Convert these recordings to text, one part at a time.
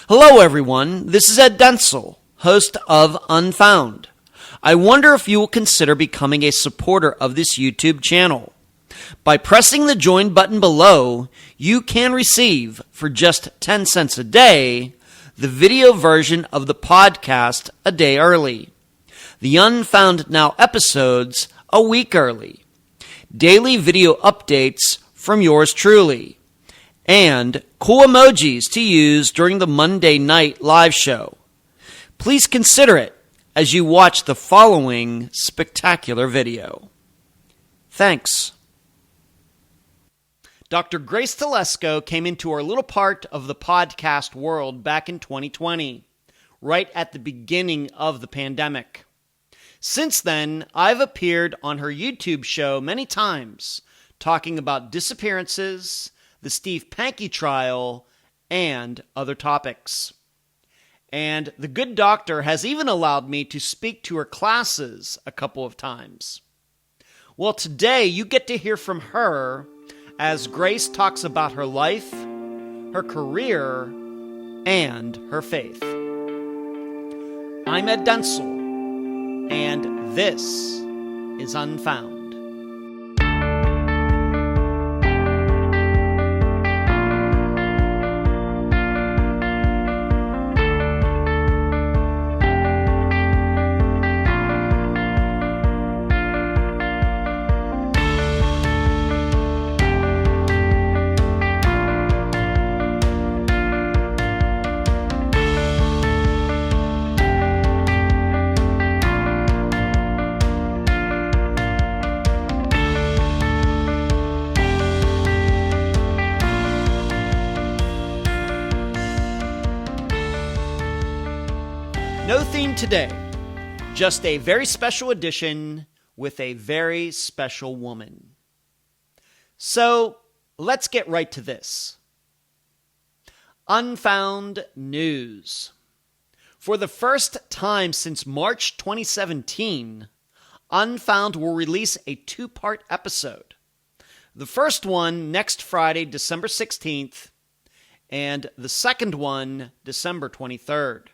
Hello, everyone. This is Ed Denzel, host of Unfound. I wonder if you will consider becoming a supporter of this YouTube channel. By pressing the join button below, you can receive, for just 10 cents a day, the video version of the podcast a day early, the Unfound Now episodes a week early, daily video updates from yours truly, and cool emojis to use during the Monday night live show. Please consider it as you watch the following spectacular video. Thanks. Dr. Grace Telesco came into our little part of the podcast world back in 2020, right at the beginning of the pandemic. Since then, I've appeared on her YouTube show many times, talking about disappearances, the Steve Pankey trial, and other topics. And the good doctor has even allowed me to speak to her classes a couple of times. Well, today you get to hear from her as Grace talks about her life, her career, and her faith. I'm Ed Denzel, and this is Unfound. No theme today, just a very special edition with a very special woman. So let's get right to this. Unfound news. For the first time since March 2017, Unfound will release a two-part episode. The first one next Friday, December 16th, and the second one, December 23rd.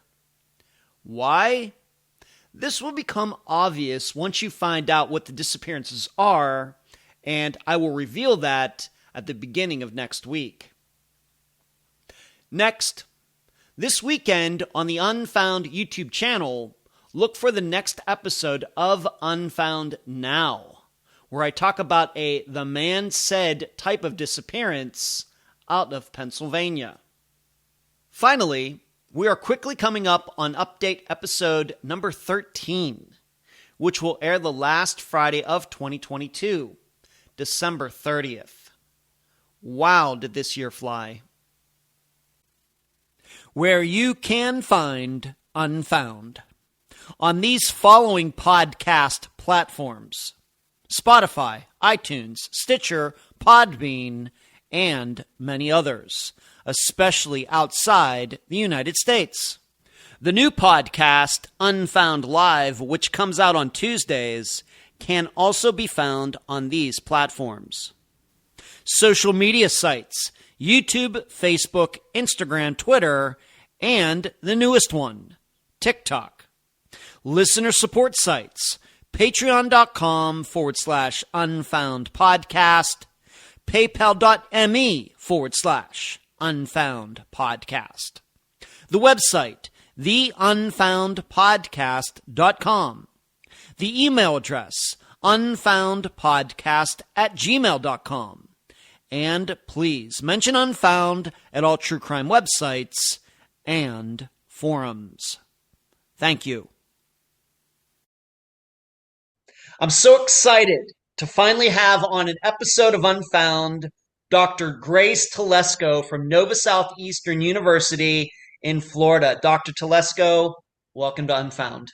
Why? This will become obvious once you find out what the disappearances are, and I will reveal that at the beginning of next week. Next, this weekend on the Unfound YouTube channel, look for the next episode of Unfound Now, where I talk about a the man said type of disappearance out of Pennsylvania. Finally, we are quickly coming up on update episode number 13, which will air the last Friday of 2022, December 30th. Wow, did this year fly. Where you can find Unfound on these following podcast platforms: Spotify, iTunes, Stitcher, Podbean, and many others, especially outside the United States. The new podcast, Unfound Live, which comes out on Tuesdays, can also be found on these platforms. Social media sites: YouTube, Facebook, Instagram, Twitter, and the newest one, TikTok. Listener support sites: patreon.com/Unfound Podcast, paypal.me/Unfound Podcast. The website, theunfoundpodcast.com. The email address, unfoundpodcast@gmail.com. And please mention Unfound at all true crime websites and forums. Thank you. I'm so excited to finally have on an episode of Unfound Dr. Grace Telesco from Nova Southeastern University in Florida. Dr. Telesco, welcome to Unfound.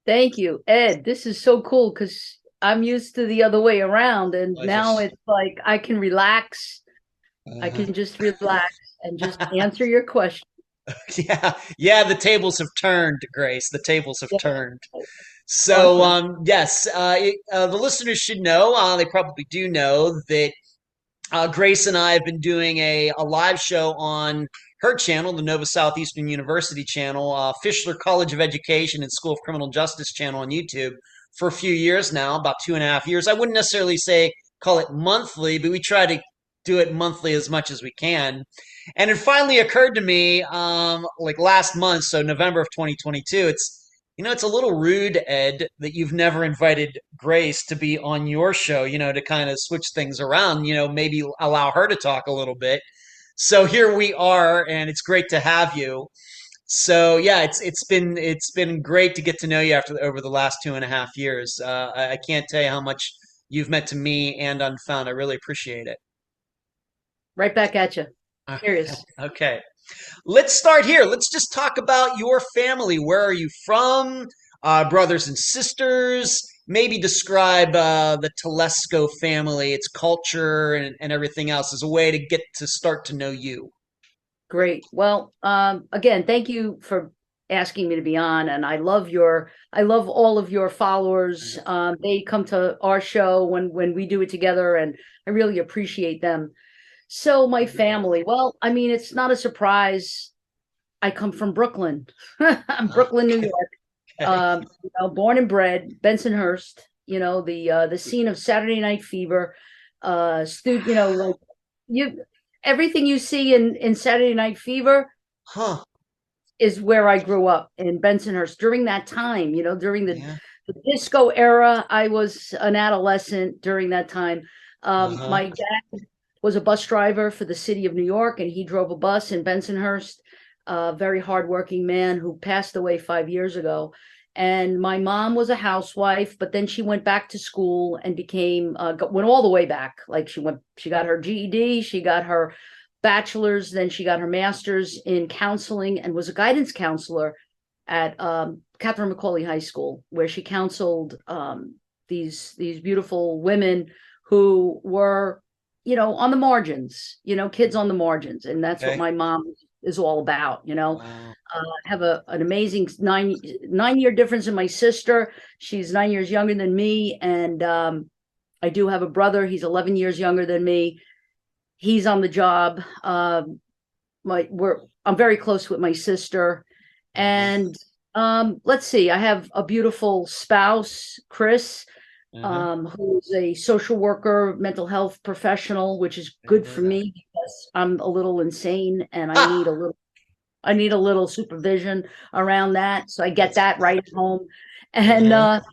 Thank you, Ed. This is so cool because I'm used to the other way around, and now it's like I can relax. I can just relax and just answer your question. Yeah, the tables have turned, Grace. The tables have turned. So, yes, the listeners should know, they probably do know that Grace and I have been doing a live show on her channel, the Nova Southeastern University channel, Fischler College of Education and School of Criminal Justice channel on YouTube for a few years now, about 2.5 years. I wouldn't necessarily say call it monthly, but we try to do it monthly as much as we can. And it finally occurred to me, like last month, so November of 2022. It's a little rude, Ed, that you've never invited Grace to be on your show. To kind of switch things around. Maybe allow her to talk a little bit. So here we are, and it's great to have you. So yeah, it's been great to get to know you over the last 2.5 years. I can't tell you how much you've meant to me and Unfound. I really appreciate it. Right back at you. Serious. Okay. Let's start here. Let's just talk about your family. Where are you from? Brothers and sisters. Maybe describe the Telesco family, its culture, and everything else as a way to get to start to know you. Great. Well, again, thank you for asking me to be on, and I love all of your followers. They come to our show when we do it together, and I really appreciate them. So my family, well, I mean, it's not a surprise. I come from Brooklyn. I'm Brooklyn, New York. Born and bred, Bensonhurst. The scene of Saturday Night Fever. Like everything you see in Saturday Night Fever, is where I grew up in Bensonhurst during that time. During the disco era, I was an adolescent during that time. My dad was a bus driver for the city of New York, and he drove a bus in Bensonhurst. A very hardworking man who passed away 5 years ago. And my mom was a housewife, but then she went back to school and went all the way back. Like she got her GED, she got her bachelor's, then she got her master's in counseling and was a guidance counselor at Catherine McCauley High School, where she counseled these beautiful women who were on the margins, kids on the margins. And that's what my mom is all about. Wow. I have an amazing 9-year difference in my sister. She's 9 years younger than me. And I do have a brother. He's 11 years younger than me. He's on the job. I'm very close with my sister. And let's see, I have a beautiful spouse, Chris, who's a social worker, mental health professional, which is good for me because I'm a little insane and I need a little supervision around that. So I get that right at home. And the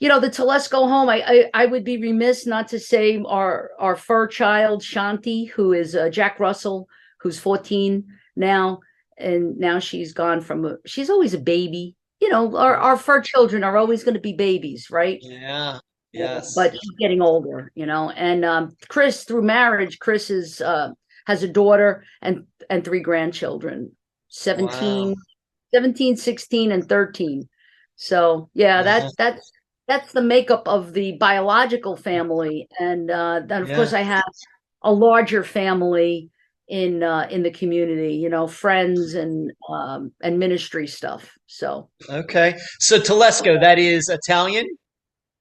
Telesco home, I would be remiss not to say our fur child, Shanti, who is Jack Russell, who's 14 now. And now she's she's always a baby. Our fur children are always going to be babies, right? Yeah. Yes. But she's getting older, and Chris, through marriage, Chris has a daughter and 3 grandchildren, 17, 16, and 13. So yeah, that's the makeup of the biological family. And then of course I have a larger family in the community, friends and ministry stuff. So okay, so Telesco, that is Italian.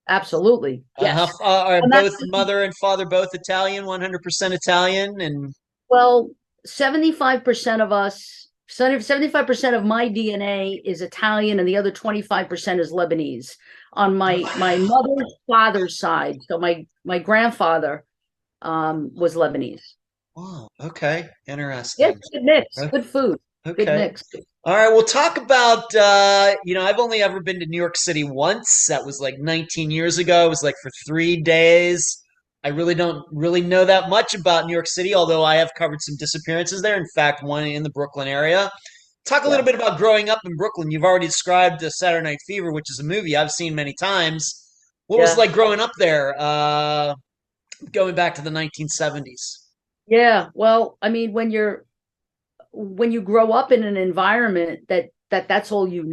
Absolutely, yes. Are both mother and father both Italian, 100% Italian? And well, 75% of us, 75% of my DNA is Italian, and the other 25% is Lebanese on my mother's father's side. So my grandfather was Lebanese. Wow. Okay. Interesting. Yeah, good mix. Good food. Okay. Good mix. All right. We'll talk about, I've only ever been to New York City once. That was like 19 years ago. It was like for 3 days. I really don't really know that much about New York City, although I have covered some disappearances there. In fact, one in the Brooklyn area. Talk a little bit about growing up in Brooklyn. You've already described Saturday Night Fever, which is a movie I've seen many times. What was it like growing up there, going back to the 1970s? Yeah, well, I mean, when you grow up in an environment that's all you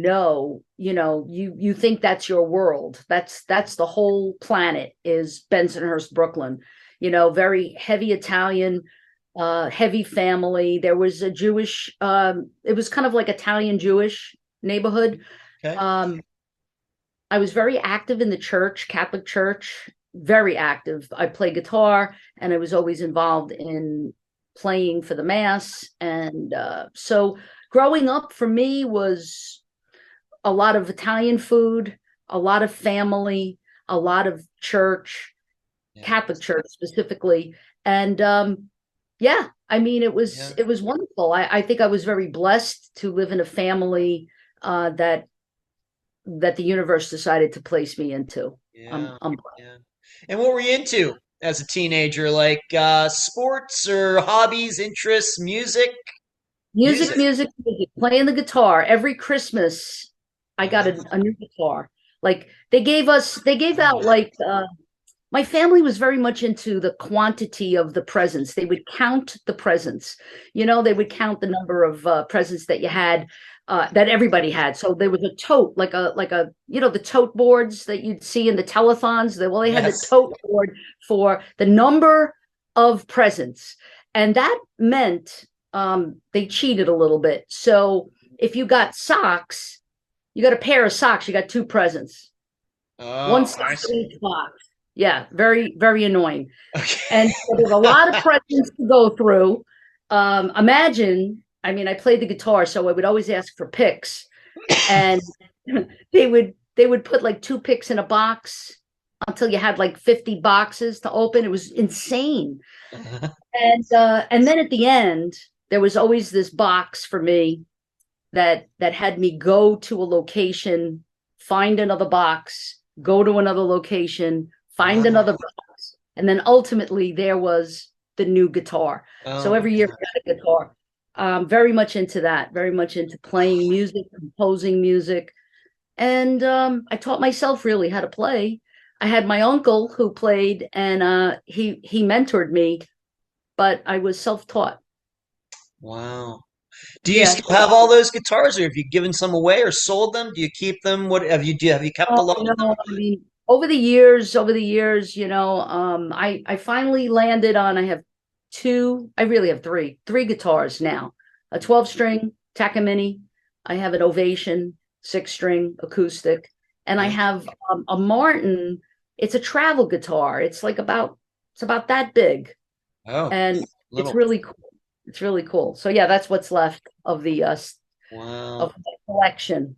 think that's your world. That's the whole planet is Bensonhurst, Brooklyn. Very heavy Italian, heavy family. There was a Jewish, it was kind of like Italian Jewish neighborhood. Okay. I was very active in the church, Catholic church. Very active. I play guitar, and I was always involved in playing for the mass. And so growing up for me was a lot of Italian food, a lot of family, a lot of church, Catholic church specifically. And yeah, I mean, it was wonderful. I think I was very blessed to live in a family that the universe decided to place me into. I'm And what were you into as a teenager? Like sports or hobbies, interests, music? Music. Playing the guitar. Every Christmas, I got a new guitar. Like they gave out like my family was very much into the quantity of the presents. They would count the presents. They would count the number of presents that you had, that everybody had. So there was a tote, like a the tote boards that you'd see in the telethons. They had the tote board for the number of presents, and that meant they cheated a little bit. So if you got socks, you got a pair of socks, you got two presents. One sock in each box. Yeah, very, very annoying. Okay. And so there's a lot of presents to go through. Imagine, I mean, I played the guitar, so I would always ask for picks. And they would put like 2 picks in a box until you had like 50 boxes to open. It was insane. And then at the end, there was always this box for me that had me go to a location, find another box, go to another location, find another box, and then ultimately there was the new guitar. So every year I got a guitar. Very much into that, very much into playing music, composing music. And I taught myself really how to play. I had my uncle who played, and he mentored me, but I was self-taught. Wow. Do you still have all those guitars, or have you given some away or sold them? Do you keep them? What have you kept a lot of them? No, I mean, over the years, I finally landed on, I really have three guitars now. A 12-string Takamine, I have an Ovation 6-string acoustic, and I have a Martin. It's a travel guitar. It's about that big. And it's really cool. It's really cool. So yeah, that's what's left of the of the collection.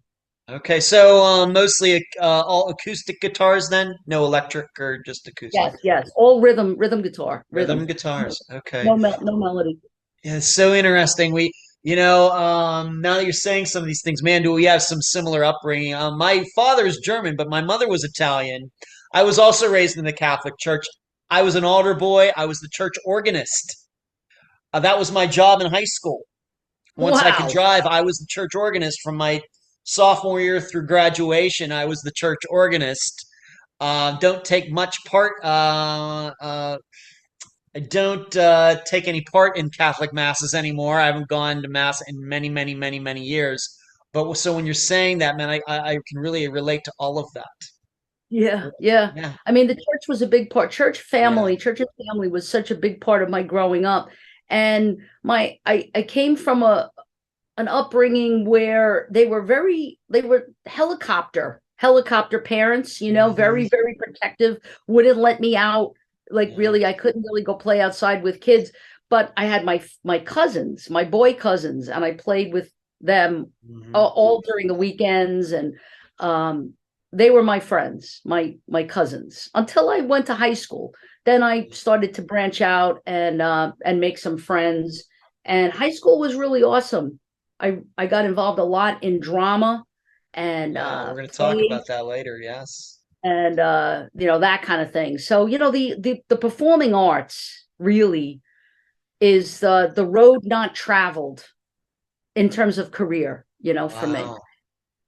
Okay, so mostly all acoustic guitars then? No electric or just acoustic? Yes, all rhythm guitar. Rhythm guitars. Okay. No melody. Yeah, it's so interesting. Now that you're saying some of these things, man, do we have some similar upbringing? My father is German, but my mother was Italian. I was also raised in the Catholic Church. I was an altar boy. I was the church organist. That was my job in high school. Once I could drive, I was the church organist from my sophomore year through graduation. I was the church organist. Don't take much part. I don't take any part in Catholic masses anymore. I haven't gone to mass in many, many, many, many years. But so when you're saying that, man, I can really relate to all of that. Yeah. I mean, the church was a big part. Church and family was such a big part of my growing up. And I came from an upbringing where they were helicopter parents, very, very protective, wouldn't let me out. Really, I couldn't really go play outside with kids, but I had my cousins, my boy cousins, and I played with them all during the weekends. And they were my friends, my cousins, until I went to high school. Then I started to branch out and make some friends. And high school was really awesome. I got involved a lot in drama, and we're going to talk about that later. Yes, and that kind of thing. So the performing arts really is the road not traveled in terms of career. For me.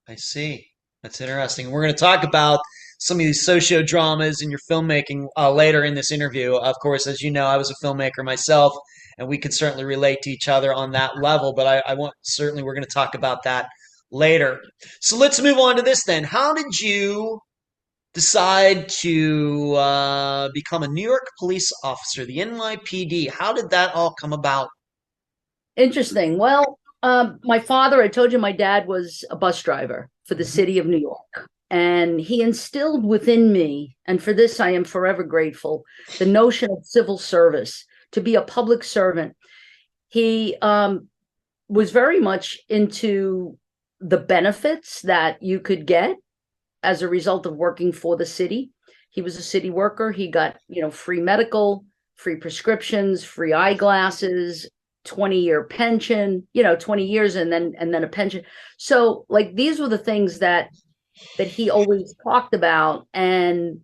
I see. That's interesting. We're going to talk about some of these socio-dramas in your filmmaking later in this interview. Of course, as you know, I was a filmmaker myself, and we can certainly relate to each other on that level. But we're going to talk about that later. So let's move on to this then. How did you decide to become a New York police officer, the NYPD? How did that all come about? Interesting. Well, my father, I told you my dad was a bus driver for the city of New York. And he instilled within me, and for this I am forever grateful, the notion of civil service, to be a public servant. He was very much into the benefits that you could get as a result of working for the city. He was a city worker. He got, free medical, free prescriptions, free eyeglasses, 20-year pension, 20 years and then a pension. So like these were the things that he always talked about and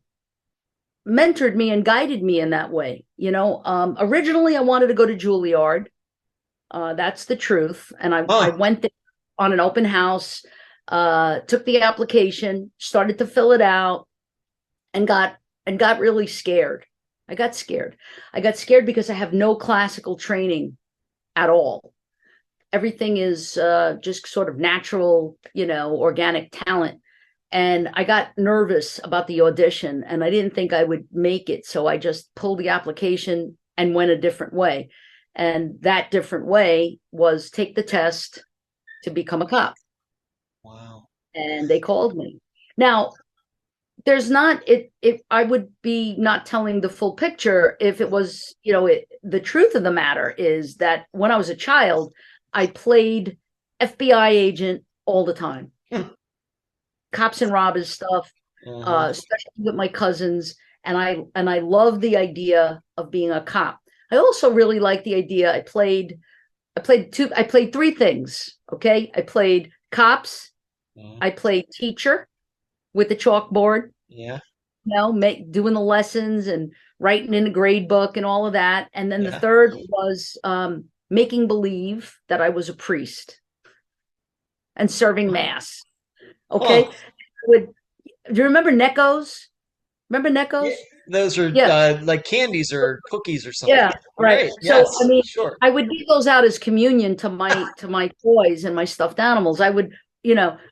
mentored me and guided me in that way. Originally I wanted to go to Juilliard. That's the truth. And I went there on an open house, took the application, started to fill it out, and got really scared. I got scared because I have no classical training at all. Everything is just sort of natural, organic talent. And I got nervous about the audition and I didn't think I would make it. So I just pulled the application and went a different way. And that different way was take the test to become a cop. Wow. And they called me. Now, there's not if I would be not telling the full picture if it was, the truth of the matter is that when I was a child, I played FBI agent all the time. Cops and robbers stuff, especially with my cousins. And I love the idea of being a cop. I also really like the idea. I played three things. Okay. I played cops. I played teacher with the chalkboard. Yeah. Doing the lessons and writing in a grade book and all of that. And then the third was making believe that I was a priest and serving mass. Okay. Do you remember Neckos? Remember Neckos? Yeah, those are like candies or cookies or something. Yeah, right. Yes, so I mean, sure. I would give those out as communion to my toys and my stuffed animals. I would,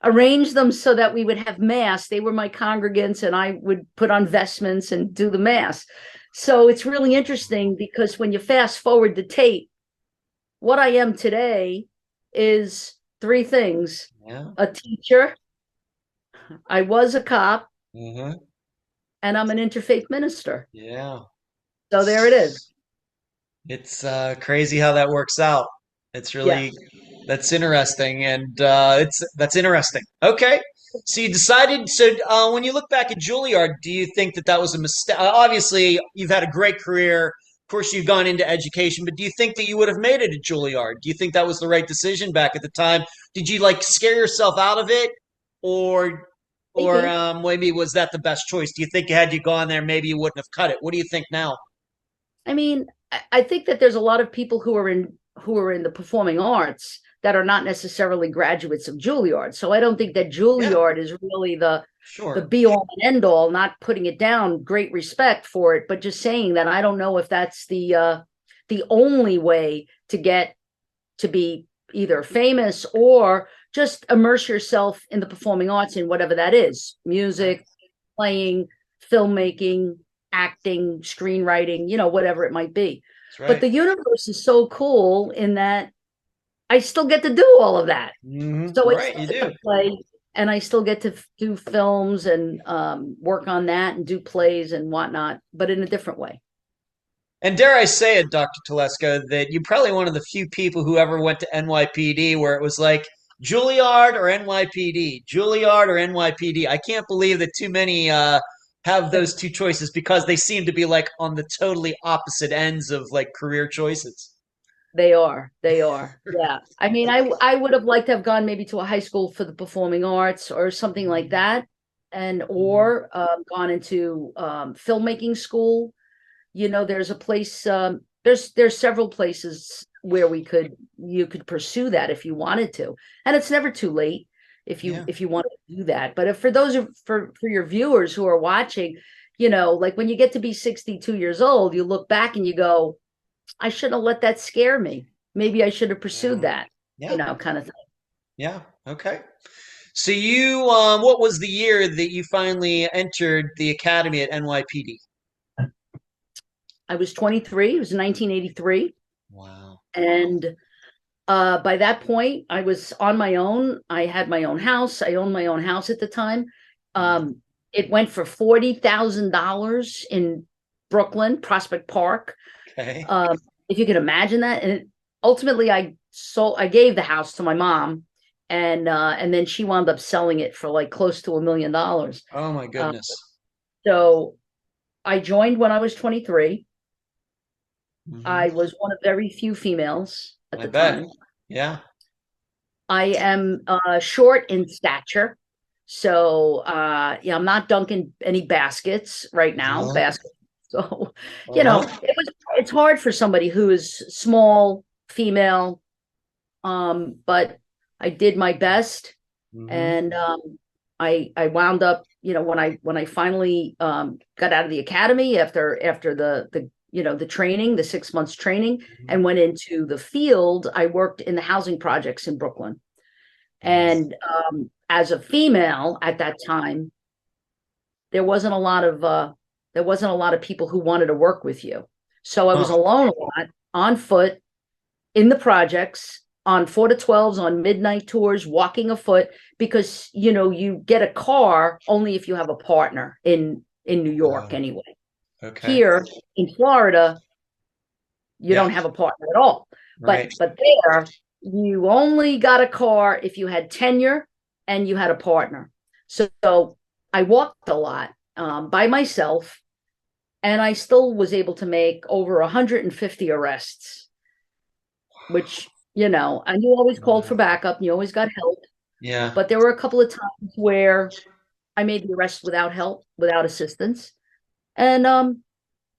arrange them so that we would have mass. They were my congregants, and I would put on vestments and do the mass. So it's really interesting because when you fast forward the tape, what I am today is three things: a teacher, I was a cop, and I'm an interfaith minister. Yeah. So there it is. It's crazy how that works out. It's really that's interesting, and that's interesting. Okay, so you decided. So when you look back at Juilliard, do you think that was a mistake? Obviously, you've had a great career. Of course, you've gone into education, but do you think that you would have made it at Juilliard? Do you think that was the right decision back at the time? Did you scare yourself out of it, or maybe was that the best choice? Do you think had you gone there, maybe you wouldn't have cut it? What do you think now? I mean, I think that there's a lot of people who are in the performing arts that are not necessarily graduates of Juilliard. So I don't think that Juilliard is really the be all and end all, not putting it down, great respect for it, but just saying that I don't know if that's the only way to get to be either famous or just immerse yourself in the performing arts in whatever that is: music, playing, filmmaking, acting, screenwriting, whatever it might be. Right. But the universe is so cool in that I still get to do all of that. So I still get to play, and I still get to do films and work on that and do plays and whatnot, but in a different way. And dare I say it, Dr. Telesco, that you're probably one of the few people who ever went to NYPD where it was like Juilliard or NYPD, Juilliard or NYPD. I can't believe that too many have those two choices because they seem to be on the totally opposite ends of career choices. They are. Yeah. I mean, I would have liked to have gone maybe to a high school for the performing arts or something like that, or gone into filmmaking school. There's a place. There's several places where you could pursue that if you wanted to, and it's never too late if you want to do that. But for your viewers who are watching, when you get to be 62 years old, you look back and you go, I shouldn't have let that scare me. Maybe I should have pursued that, kind of thing. Yeah. Okay. So what was the year that you finally entered the academy at NYPD? I was 23. It was 1983. Wow. And by that point, I was on my own. I had my own house. I owned my own house at the time. It went for $40,000 in Brooklyn, Prospect Park. Okay. If you can imagine that. And ultimately I gave the house to my mom, and then she wound up selling it for like close to $1 million. Oh my goodness. So I joined when I was 23. Mm-hmm. I was one of very few females at the bet. time. Yeah. I am short in stature. So yeah, I'm not dunking any baskets right now. Baskets. So, it's hard for somebody who is small, female. But I did my best. Mm-hmm. And I wound up, when I finally got out of the academy after the training, the 6 months training, and went into the field, I worked in the housing projects in Brooklyn. And as a female at that time, there wasn't a lot of people who wanted to work with you. So I was alone a lot, on foot, in the projects, on 4 to 12s, on midnight tours, walking afoot, because you get a car only if you have a partner in New York anyway. Okay. Here in Florida, you don't have a partner at all. Right. But there, you only got a car if you had tenure and you had a partner. So I walked a lot by myself, and I still was able to make over 150 arrests, which, and you always called for backup, and you always got help. Yeah. But there were a couple of times where I made the arrest without help, without assistance. And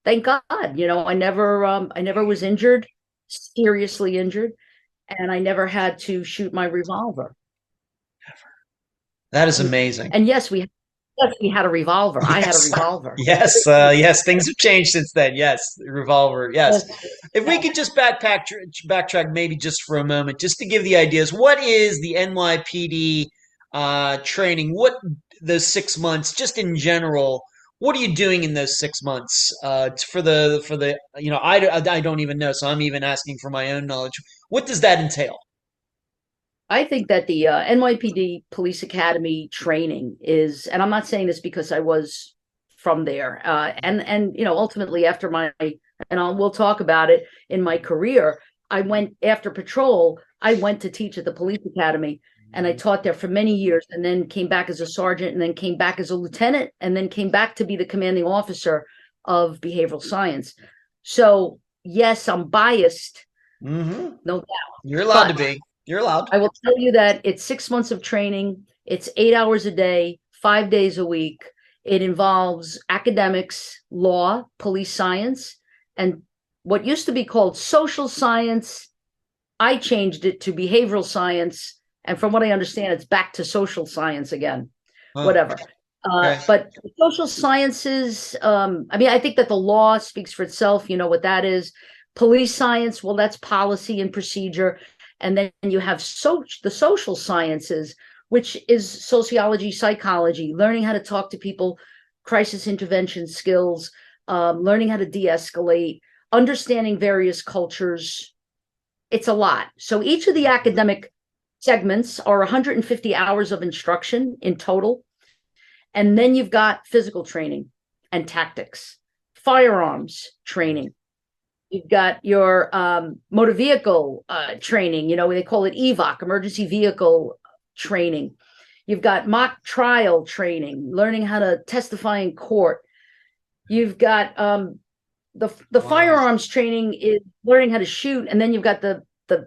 thank God, I never was injured, seriously injured, and I never had to shoot my revolver. That is amazing. And yes, we had a revolver. Yes. I had a revolver. Yes, yes, things have changed since then. Yes, revolver. Yes. If we could just backtrack maybe just for a moment, just to give the ideas. What is the NYPD training? What those 6 months, just in general? What are you doing in those 6 months for the I don't even know, so I'm even asking for my own knowledge. What does that entail? I think that the NYPD Police Academy training is, and I'm not saying this because I was from there, and ultimately after we'll talk about it, in my career, I went after patrol. I went to teach at the police academy, and I taught there for many years, and then came back as a sergeant, and then came back as a lieutenant, and then came back to be the commanding officer of behavioral science. So yes, I'm biased, no doubt. You're allowed to be. You're allowed. I will tell you that it's 6 months of training. It's 8 hours a day, 5 days a week. It involves academics, law, police science, and what used to be called social science. I changed it to behavioral science. And from what I understand, it's back to social science again, whatever. Okay. But social sciences, I think that the law speaks for itself. You know what that is. Police science, well, that's policy and procedure. And then you have the social sciences, which is sociology, psychology, learning how to talk to people, crisis intervention skills, learning how to de-escalate, understanding various cultures. It's a lot. So each of the academic segments are 150 hours of instruction in total. And then you've got physical training and tactics, firearms training. You've got your motor vehicle training, they call it EVOC, emergency vehicle training. You've got mock trial training, learning how to testify in court. You've got the firearms training is learning how to shoot. And then you've got the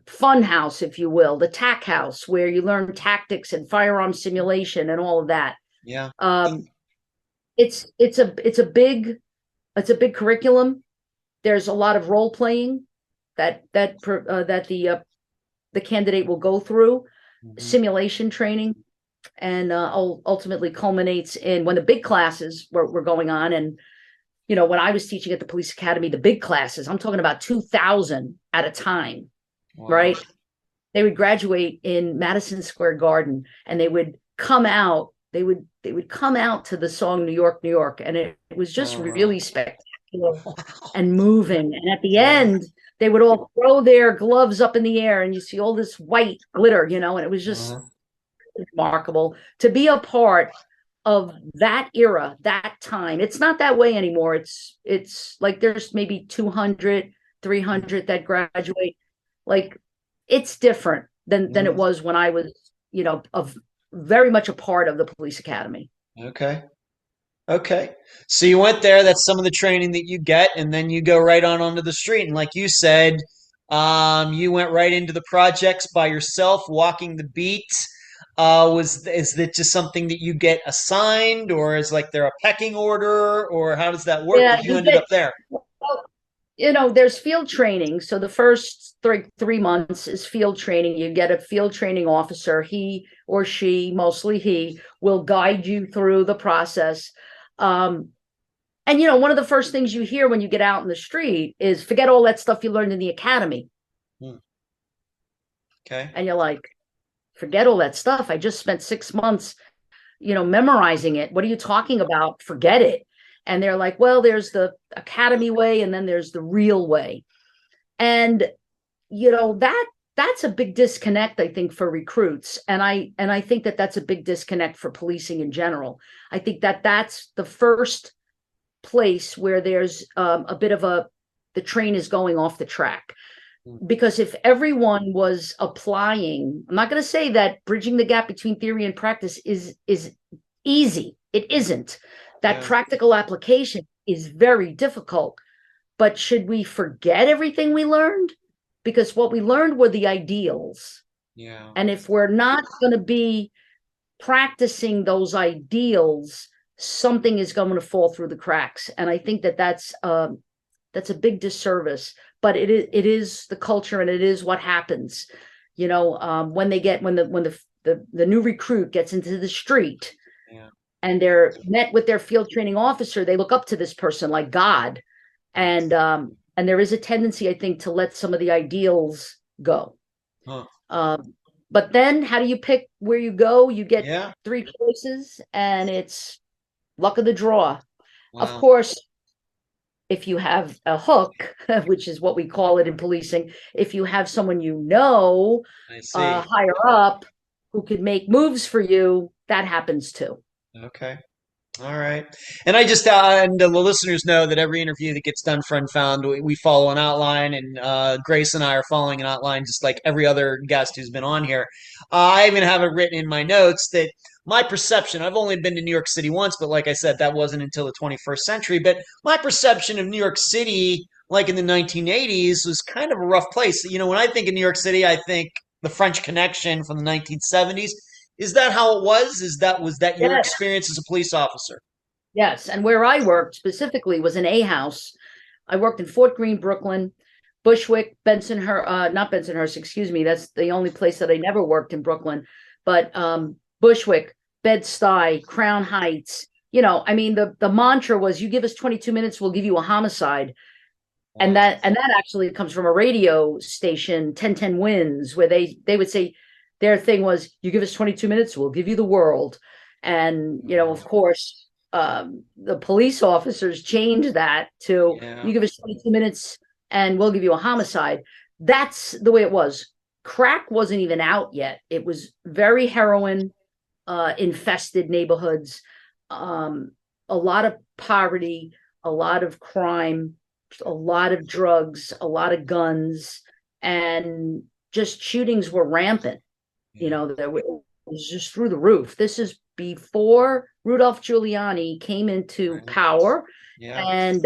fun house, if you will, the TAC house, where you learn tactics and firearm simulation and all of that. Yeah. It's a big curriculum. There's a lot of role playing that the candidate will go through, simulation training, and ultimately culminates in when the big classes were going on. And when I was teaching at the police academy, the big classes, I'm talking about 2,000 at a time, right? They would graduate in Madison Square Garden, and they would come out. They would come out to the song "New York, New York," and it was just really spectacular. And moving, and at the end they would all throw their gloves up in the air, and you see all this white glitter, and it was just remarkable to be a part of that era, that time. It's not that way anymore. It's like there's maybe 200, 300 that graduate. like it's different than it was when I was, very much a part of the police academy. Okay. Okay. So you went there, that's some of the training that you get, and then you go right on onto the street. And like you said, you went right into the projects by yourself, walking the beat. Is it just something that you get assigned, or is like there a pecking order, or how does that work? Yeah, Because you ended up there. there's field training. So the first three months is field training. You get a field training officer. He or she, mostly he, will guide you through the process. And one of the first things you hear when you get out in the street is forget all that stuff you learned in the academy. Okay. And you're like, forget all that stuff. I just spent 6 months, memorizing it. What are you talking about? Forget it. And they're like, well, there's the academy way, and then there's the real way. And, that's a big disconnect, I think, for recruits. And I think that that's a big disconnect for policing in general. I think that that's the first place where there's a bit of the train is going off the track. Because if everyone was applying, I'm not going to say that bridging the gap between theory and practice is easy. It isn't. That practical application is very difficult. But should we forget everything we learned? Because what we learned were the ideals. Yeah. And if we're not going to be practicing those ideals, something is going to fall through the cracks. And I think that that's a big disservice. But it is the culture, and it is what happens. When the new recruit gets into the street, and they're met with their field training officer, they look up to this person like God, and there is a tendency, I think, to let some of the ideals go. But then, how do you pick where you go? You get 3 choices, and it's luck of the draw. Wow. Of course, if you have a hook, which is what we call it in policing, if you have someone higher up who could make moves for you, that happens too. Okay. All right. And I just, and the listeners know that every interview that gets done for Unfound, we follow an outline, and Grace and I are following an outline just like every other guest who's been on here. I even have it written in my notes that my perception, I've only been to New York City once, but like I said, that wasn't until the 21st century. But my perception of New York City, like in the 1980s, was kind of a rough place. When I think of New York City, I think the French Connection from the 1970s. Is that how it was? Was that your experience as a police officer? Yes. And where I worked specifically was an A house. I worked in Fort Greene, Brooklyn, Bushwick, not Bensonhurst, excuse me. That's the only place that I never worked in Brooklyn. But Bushwick, Bed-Stuy, Crown Heights. The mantra was, you give us 22 minutes, we'll give you a homicide. Wow. And that actually comes from a radio station, 1010 Wins, where they would say, their thing was, you give us 22 minutes, we'll give you the world. And, of course, the police officers changed that to, you give us 22 minutes and we'll give you a homicide. That's the way it was. Crack wasn't even out yet. It was very heroin infested neighborhoods, a lot of poverty, a lot of crime, a lot of drugs, a lot of guns, and just shootings were rampant. It was just through the roof. This is before Rudolph Giuliani came into power and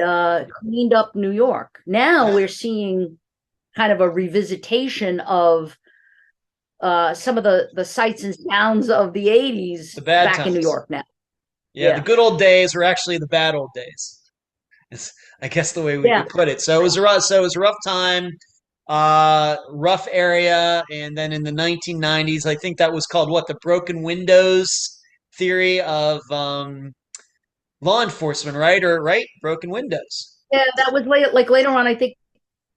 cleaned up New York. Now we're seeing kind of a revisitation of some of the sights and sounds of the 80s back in New York now. Yeah, the good old days were actually the bad old days. It's, I guess, the way we could put it. So it was a rough time. Rough area. And then in the 1990s, I think that was called the broken windows theory of law enforcement, right? Broken windows. Yeah, that was later on, I think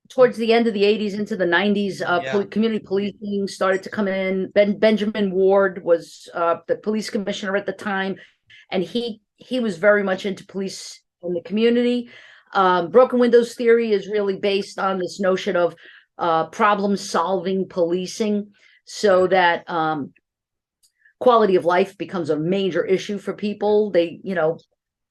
towards the end of the 80s into the 90s, community policing started to come in. Benjamin Ward was the police commissioner at the time, and he was very much into police in the community. Broken windows theory is really based on this notion of problem-solving policing, so that quality of life becomes a major issue for people. They,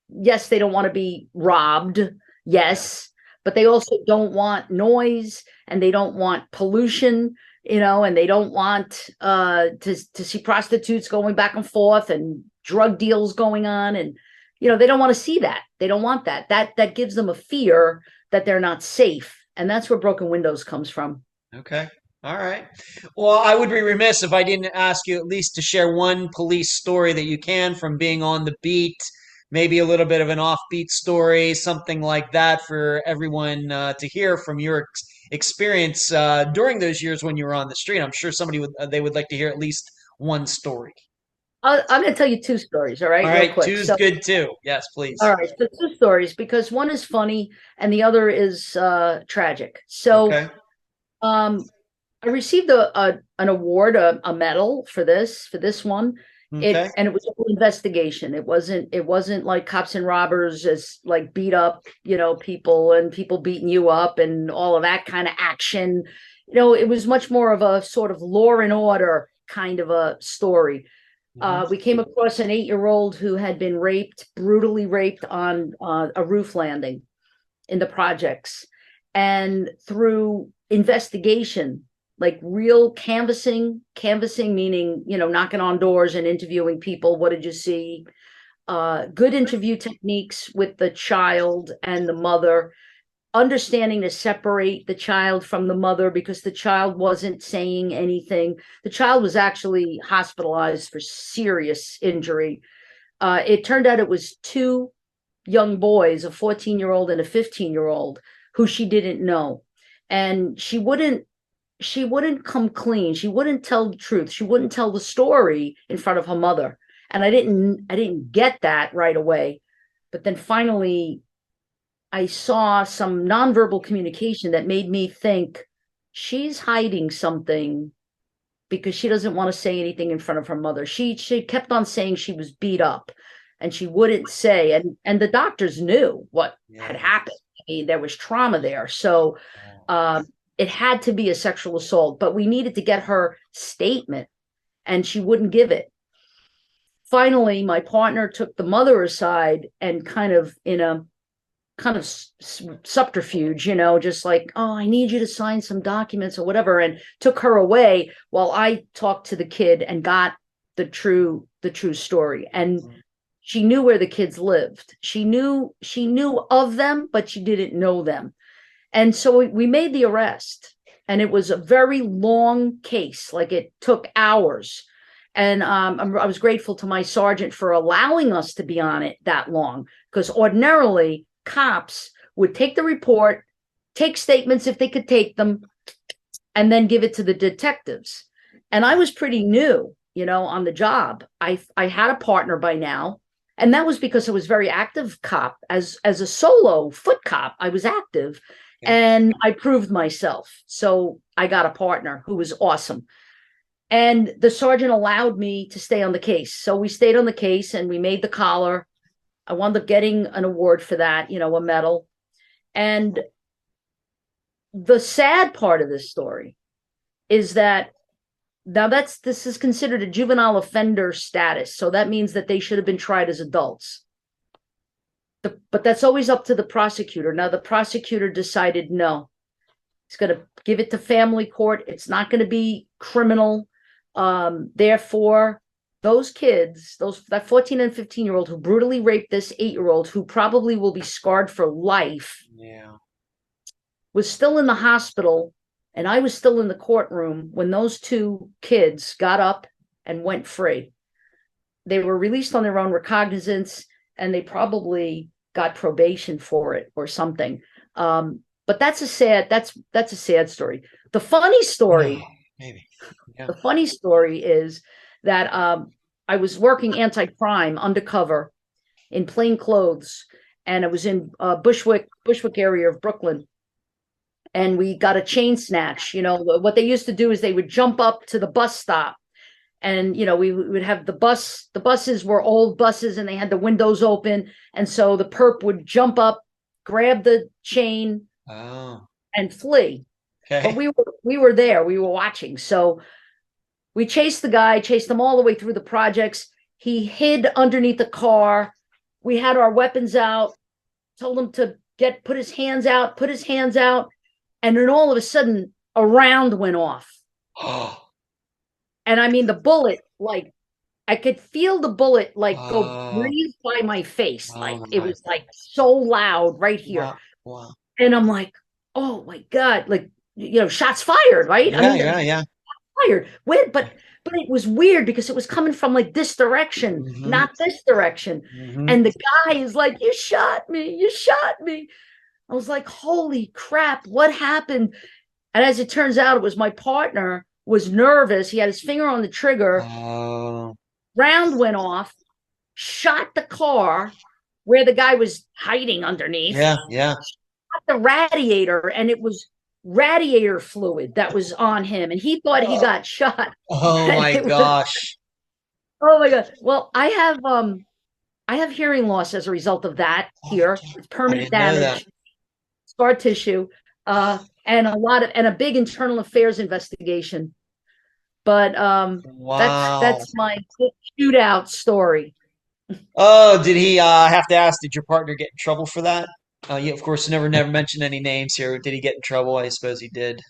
yes, they don't want to be robbed, yes, but they also don't want noise, and they don't want pollution, and they don't want to see prostitutes going back and forth and drug deals going on. And, they don't want to see that. They don't want that. That gives them a fear that they're not safe. And that's where broken windows comes from. Okay. All right. Well, I would be remiss if I didn't ask you at least to share one police story that you can from being on the beat, maybe a little bit of an offbeat story, something like that for everyone to hear from your experience during those years when you were on the street. I'm sure they would like to hear at least one story. I'm going to tell you two stories, all right? All right, real quick. Two's good too. Yes, please. All right, so two stories, because one is funny and the other is tragic. So, okay. I received an award, a medal for this one. Okay. And it was an investigation. It wasn't like cops and robbers as like beat up, people and people beating you up and all of that kind of action. It was much more of a sort of law and order kind of a story. We came across an 8-year-old who had been brutally raped on a roof landing in the projects. And through investigation, like real canvassing meaning, knocking on doors and interviewing people. What did you see? Good interview techniques with the child and the mother, understanding to separate the child from the mother because the child wasn't saying anything. The child was actually hospitalized for serious injury. It turned out it was two young boys, a 14-year-old and a 15-year-old, who she didn't know. And she wouldn't come clean. She wouldn't tell the truth. She wouldn't tell the story in front of her mother. And I didn't get that right away. But then finally, I saw some nonverbal communication that made me think she's hiding something because she doesn't want to say anything in front of her mother. She kept on saying she was beat up, and she wouldn't say. And the doctors knew what had happened. I mean, there was trauma there. So it had to be a sexual assault, but we needed to get her statement, and she wouldn't give it. Finally, my partner took the mother aside and kind of in a kind of subterfuge, just like, oh, I need you to sign some documents or whatever, and took her away while I talked to the kid and got the true story. And she knew where the kids lived. She knew of them, but she didn't know them. And so we made the arrest, and it was a very long case. Like, it took hours. And I was grateful to my sergeant for allowing us to be on it that long, because ordinarily cops would take the report, take statements if they could take them, and then give it to the detectives. And I was pretty new, on the job. I had a partner by now, and that was because I was very active cop. As a solo foot cop, I was active. And I proved myself. So I got a partner who was awesome. And the sergeant allowed me to stay on the case. So we stayed on the case, and we made the collar. I wound up getting an award for that, a medal. And the sad part of this story is that now this is considered a juvenile offender status. So that means that they should have been tried as adults. But that's always up to the prosecutor. Now, the prosecutor decided no. He's going to give it to family court. It's not going to be criminal. Therefore, those kids, that 14 and 15-year-old who brutally raped this 8-year-old, who probably will be scarred for life, was still in the hospital, and I was still in the courtroom when those two kids got up and went free. They were released on their own recognizance, and they probably got probation for it or something. But that's a sad story. The funny story, the funny story is that I was working anti-crime undercover in plain clothes, and I was in Bushwick area of Brooklyn. And we got a chain snatch. What they used to do is they would jump up to the bus stop. And, we would have the buses were old buses, and they had the windows open. And so the perp would jump up, grab the chain and flee. Okay. But we were there, we were watching. So we chased the guy, chased him all the way through the projects. He hid underneath the car. We had our weapons out, told him to put his hands out, and then all of a sudden a round went off. And I mean, the bullet, like, I could feel the bullet like go breathe by my face. Like it was like so loud right here. Wow. And I'm like, oh my God, like, shots fired, right? Yeah. Fired. But it was weird because it was coming from like this direction, not this direction. And the guy is like, you shot me. I was like, holy crap, what happened? And as it turns out, it was my partner was nervous. He had his finger on the trigger. Round went off, shot the car where the guy was hiding underneath. Yeah. Shot the radiator, and it was radiator fluid that was on him, and he thought he got shot. Oh my gosh. Oh my God. Well, I have hearing loss as a result of that here. It's permanent damage, scar tissue, and a big internal affairs investigation. But that's my shootout story. Oh, did he have to ask, did your partner get in trouble for that? Yeah, of course, never mentioned any names here. Did he get in trouble? I suppose he did.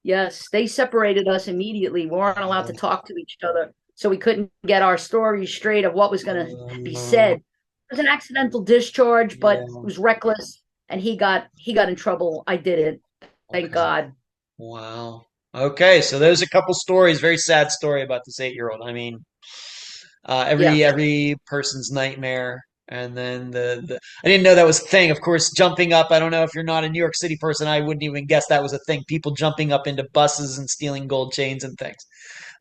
Yes, they separated us immediately. We weren't allowed to talk to each other, so we couldn't get our stories straight of what was going to be said. It was an accidental discharge, but it was reckless, and he got in trouble. I didn't. Thank God. Wow. Okay, so there's a couple stories. Very sad story about this 8-year-old. I mean, every person's nightmare. And then I didn't know that was a thing. Of course, jumping up. I don't know if you're not a New York City person. I wouldn't even guess that was a thing. People jumping up into buses and stealing gold chains and things.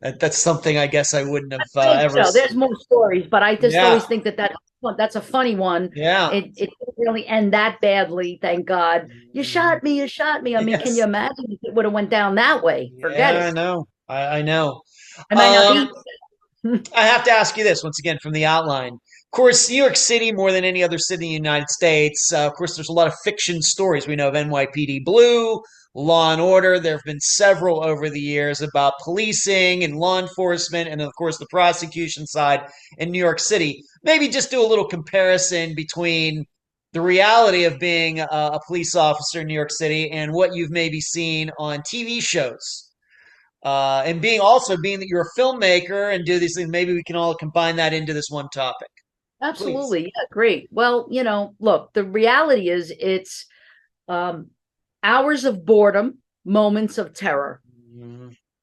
That's something I guess I wouldn't have ever. So there's more stories, but I just always think that's a funny one. Yeah. It didn't really end that badly, thank God. You shot me. I mean, can you imagine if it would have went down that way? Forget it. I know. I know. I might not be. I have to ask you this once again from the outline. Of course, New York City, more than any other city in the United States, of course, there's a lot of fiction stories. We know of NYPD Blue, Law and Order. There have been several over the years about policing and law enforcement, and of course, the prosecution side in New York City. Maybe just do a little comparison between the reality of being a police officer in New York City and what you've maybe seen on TV shows. And being that you're a filmmaker and do these things, maybe we can all combine that into this one topic. Absolutely. Please. Yeah, great. Well, look, the reality is it's hours of boredom, moments of terror.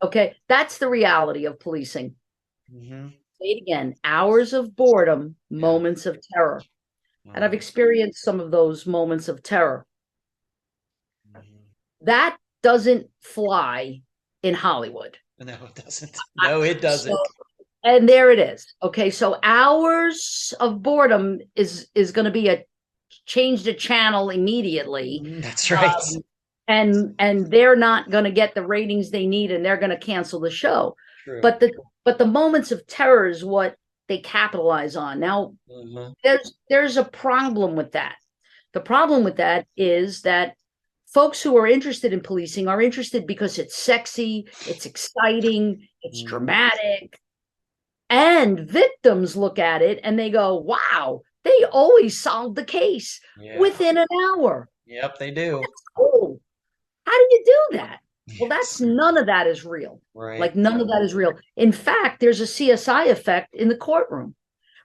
Okay, that's the reality of policing. Say it again, hours of boredom, moments of terror. And I've experienced some of those moments of terror. That doesn't fly in Hollywood. No, it doesn't. No, it doesn't. And there it is. Okay, so hours of boredom is going to be a change the channel immediately. That's right. And they're not going to get the ratings they need, and they're going to cancel the show. True. But the moments of terror is what they capitalize on. Now, there's a problem with that. The problem with that is that folks who are interested in policing are interested because it's sexy, it's exciting, it's dramatic. And victims look at it and they go, wow, they always solve the case within an hour. Yep, they do. That's cool. How do you do that? Well, none of that is real. Right. Like none of that is real. In fact, there's a CSI effect in the courtroom,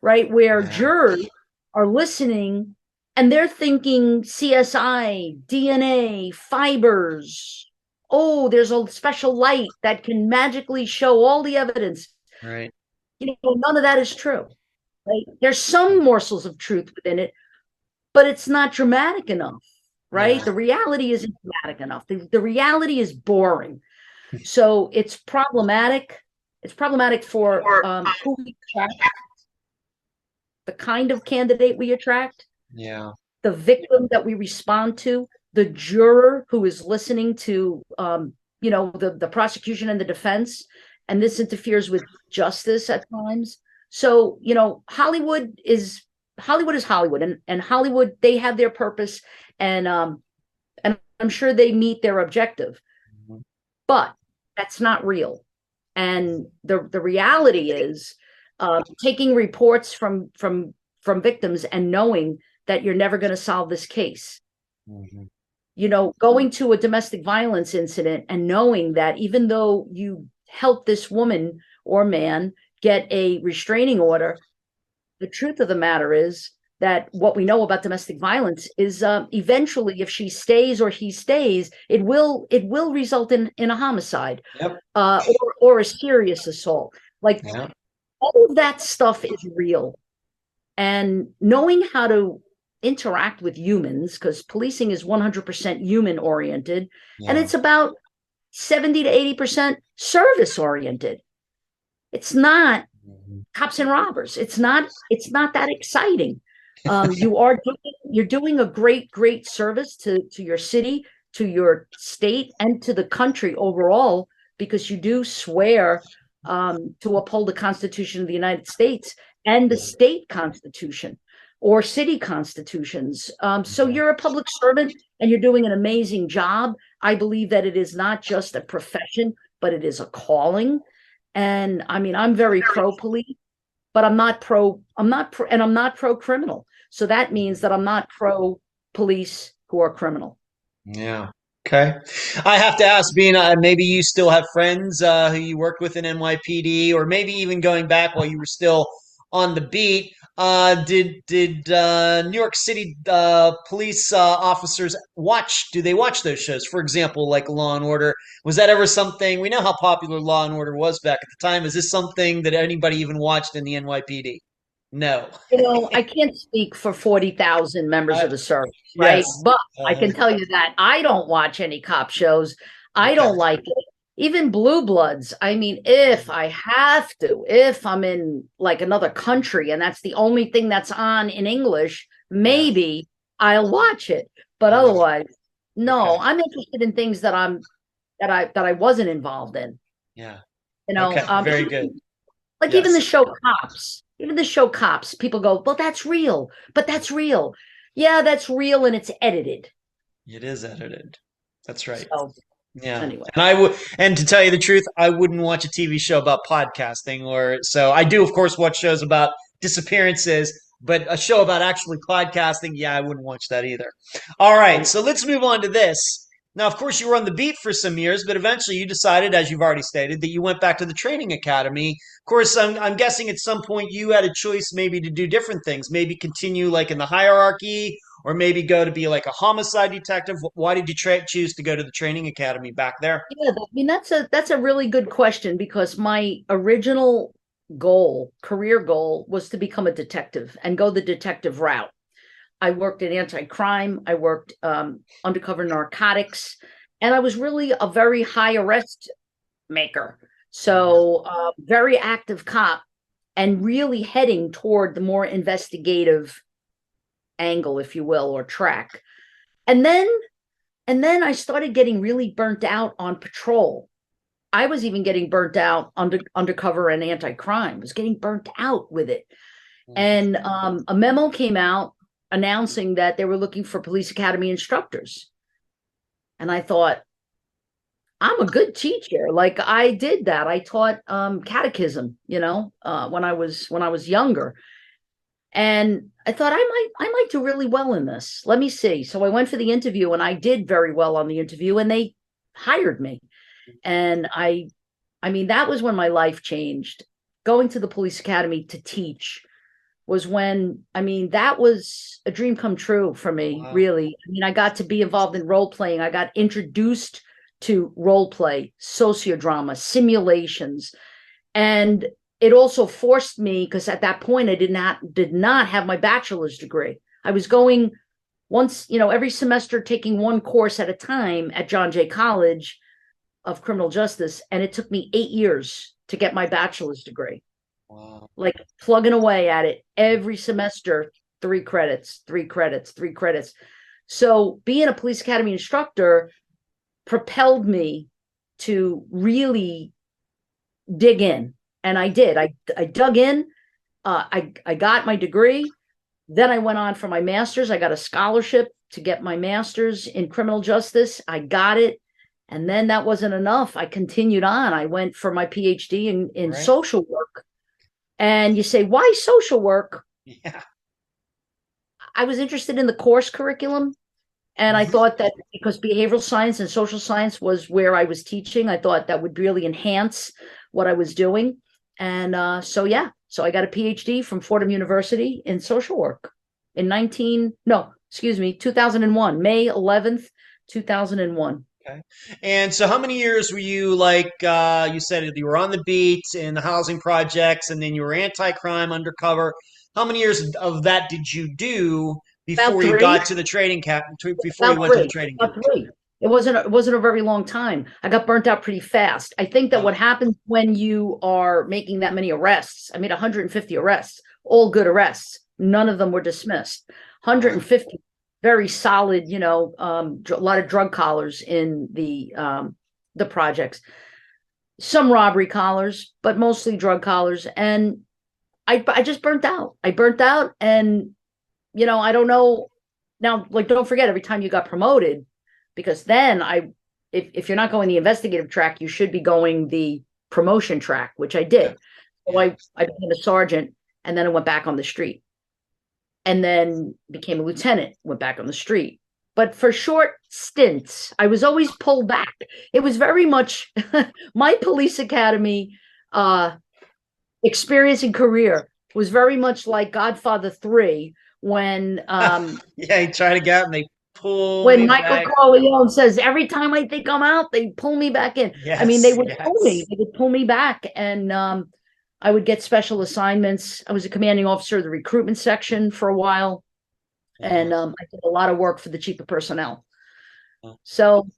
right? Where jurors are listening and they're thinking CSI, DNA, fibers. Oh, there's a special light that can magically show all the evidence. Right. None of that is true. Right? There's some morsels of truth within it, but it's not dramatic enough. Right? Yeah. The reality isn't dramatic enough. The reality is boring. So it's problematic. It's problematic for who we attract, the kind of candidate we attract, the victim that we respond to, the juror who is listening to the prosecution and the defense, and this interferes with justice at times. So Hollywood is Hollywood, and Hollywood, they have their purpose, and I'm sure they meet their objective, but that's not real. And the reality is taking reports from victims and knowing that you're never going to solve this case. Mm-hmm. You know, going to a domestic violence incident and knowing that even though you help this woman or man get a restraining order, the truth of the matter is that what we know about domestic violence is eventually, if she stays or he stays, it will result in a homicide. Yep. Or a serious assault. Like, Yeah. all of that stuff is real. And knowing how to interact with humans, because policing is 100% human oriented, and it's about 70 to 80% service oriented. It's not cops and robbers. It's not that exciting. You're doing a great service to your city, to your state, and to the country overall, because you do swear to uphold the Constitution of the United States and the state constitution or city constitutions. So you're a public servant and you're doing an amazing job. I believe that it is not just a profession, but it is a calling. And I mean, I'm very pro police, but I'm not pro criminal. So that means that I'm not pro police who are criminal. Yeah. Okay. I have to ask, being maybe you still have friends who you worked with in NYPD, or maybe even going back while you were still on the beat. Did New York City police officers do they watch those shows? For example, like Law and Order. Was that ever something? We know how popular Law and Order was back at the time. Is this something that anybody even watched in the NYPD? No. You know, I can't speak for 40,000 members of the service, right? Yes. But I can tell you that I don't watch any cop shows. I don't like it. Even Blue Bloods. I mean, if I have to, if I'm in like another country and that's the only thing that's on in English, maybe I'll watch it. But otherwise, no. I'm interested in things that I wasn't involved in. Yeah. You know, very good. Like even the show Cops. Even the show Cops, people go, well, that's real, but that's real. Yeah, that's real, and it's edited. It is edited. That's right. So, yeah. Anyway. And to tell you the truth, I wouldn't watch a TV show about podcasting, so I do, of course, watch shows about disappearances, but a show about actually podcasting, yeah, I wouldn't watch that either. All right, so let's move on to this. Now, of course, you were on the beat for some years, but eventually you decided, as you've already stated, that you went back to the training academy. Of course, I'm guessing at some point you had a choice maybe to do different things, maybe continue like in the hierarchy, or maybe go to be like a homicide detective. Why did you choose to go to the training academy back there? Yeah, I mean, that's a really good question, because my original career goal, was to become a detective and go the detective route. I worked in anti-crime. I worked undercover narcotics, and I was really a very high arrest maker. So very active cop, and really heading toward the more investigative angle, if you will, or track. And then I started getting really burnt out on patrol. I was even getting burnt out undercover and anti-crime. I was getting burnt out with it. And a memo came out announcing that they were looking for police academy instructors. And I thought, I'm a good teacher. Like, I did that. I taught catechism, when I was younger. And I thought I might do really well in this. Let me see. So I went for the interview, and I did very well on the interview, and they hired me. And I mean, that was when my life changed. Going to the police academy to teach was when, that was a dream come true for me, really. I mean, I got to be involved in role playing. I got introduced to role play, socio-drama, simulations. And it also forced me, because at that point I did not have my bachelor's degree. I was going once, every semester, taking one course at a time at John Jay College of Criminal Justice. And it took me 8 years to get my bachelor's degree. Wow. Like plugging away at it every semester, 3 credits, 3 credits, 3 credits. So being a police academy instructor propelled me to really dig in. And I did. I dug in. I got my degree. Then I went on for my master's. I got a scholarship to get my master's in criminal justice. I got it. And then that wasn't enough. I continued on. I went for my PhD in social work. And you say, why social work? Yeah. I was interested in the course curriculum. And I thought that because behavioral science and social science was where I was teaching, I thought that would really enhance what I was doing. And so I got a PhD from Fordham University in social work in 2001, May 11th, 2001. Okay. And so how many years were you like, you said you were on the beat in the housing projects and then you were anti-crime undercover. How many years of that did you do before you got to the training camp, before you went to the training camp? About 3. It wasn't a very long time. I got burnt out pretty fast. I think that what happens when you are making that many arrests, I made 150 arrests, all good arrests. None of them were dismissed. 150 very solid, a lot of drug collars in the projects. Some robbery collars, but mostly drug collars. And I just burnt out. And I don't know now, like, don't forget every time you got promoted, because then if you're not going the investigative track, you should be going the promotion track, which I did. So I became a sergeant, and then I went back on the street, and then became a lieutenant, went back on the street. But for short stints, I was always pulled back. It was very much my police academy experience and career was very much like Godfather 3, when you try to get out and they pull when Michael Corleone says, every time I think I'm out, they pull me back in. Yes, I mean, they would pull me back, and I would get special assignments. I was a commanding officer of the recruitment section for a while, and I did a lot of work for the chief of personnel. So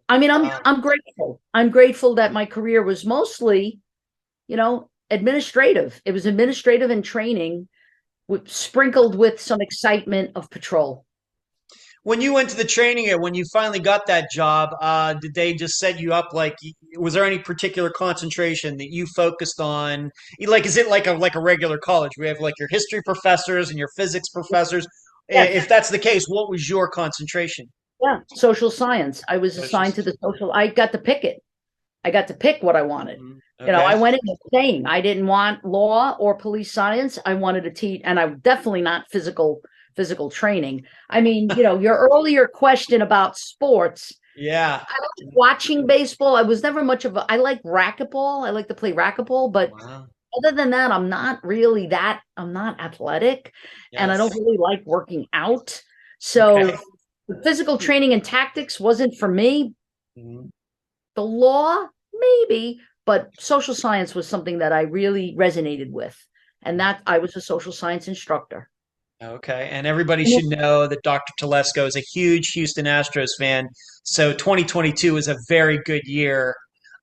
I mean, I'm grateful. I'm grateful that my career was mostly, administrative. It was administrative and training, sprinkled with some excitement of patrol. When you went to the training and when you finally got that job, did they just set you up? Like, was there any particular concentration that you focused on? Like, is it like a regular college? We have like your history professors and your physics professors. Yes. If that's the case, what was your concentration? Yeah, social science. I was assigned to the social. I got to pick it. I got to pick what I wanted. Okay. I went in saying I didn't want law or police science. I wanted to teach, and I definitely not physical training. I mean, your earlier question about sports. Yeah. I like watching baseball. I was never much of I like racquetball. I like to play racquetball, but other than that, I'm not athletic, and I don't really like working out. So the physical training and tactics wasn't for me. The law, maybe, but social science was something that I really resonated with, and that I was a social science instructor. Okay, and everybody should know that Dr. Telesco is a huge Houston Astros fan, so 2022 is a very good year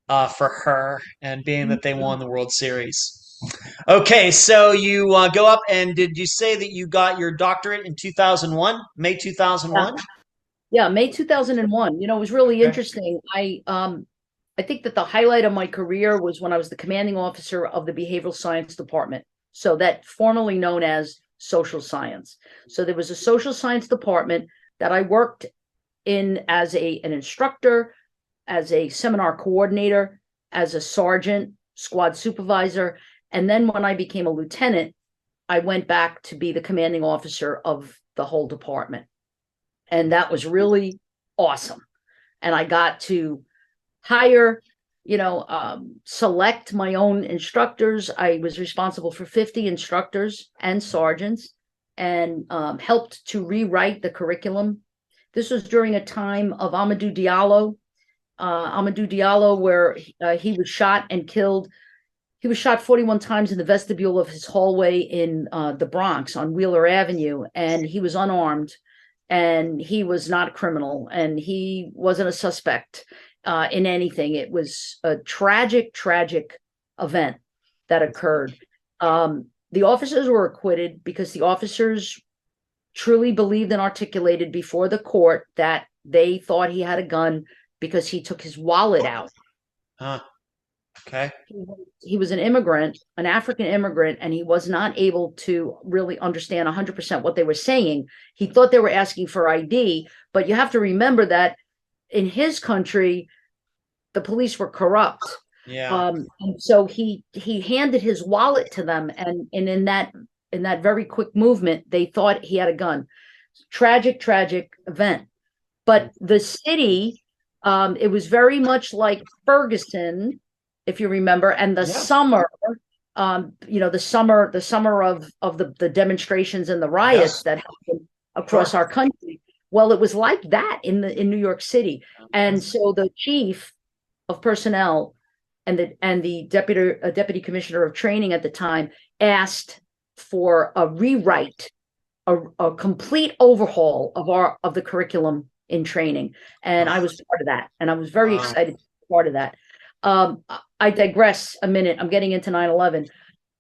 for her, and being that they won the World Series. Okay, so you go up, and did you say that you got your doctorate in 2001, May 2001? Yeah, May 2001. It was really interesting. I think that the highlight of my career was when I was the commanding officer of the behavioral science department. So that formerly known as social science. So there was a social science department that I worked in as an instructor, as a seminar coordinator, as a sergeant, squad supervisor. And then when I became a lieutenant, I went back to be the commanding officer of the whole department. And that was really awesome. And I got to hire, select my own instructors. I was responsible for 50 instructors and sergeants, and helped to rewrite the curriculum. This was during a time of Amadou Diallo, where he was shot and killed. He was shot 41 times in the vestibule of his hallway in the Bronx on Wheeler Avenue, and he was unarmed, and he was not a criminal, and he wasn't a suspect in anything. It was a tragic event that occurred. The officers were acquitted because the officers truly believed and articulated before the court that they thought he had a gun because he took his wallet out. Okay. He was an immigrant, an African immigrant, and he was not able to really understand 100% what they were saying. He thought they were asking for ID, but you have to remember that in his country, the police were corrupt. Yeah. And so he handed his wallet to them, and in that very quick movement, they thought he had a gun. tragic event. But the city, it was very much like Ferguson, if you remember, and the summer, the summer of the demonstrations and the riots that happened across our country. Well, it was like that in New York City. And so the chief of personnel and the deputy commissioner of training at the time asked for a rewrite, a complete overhaul of the curriculum in training. And I was part of that. And I was very excited to be part of that. I digress a minute. I'm getting into 9/11.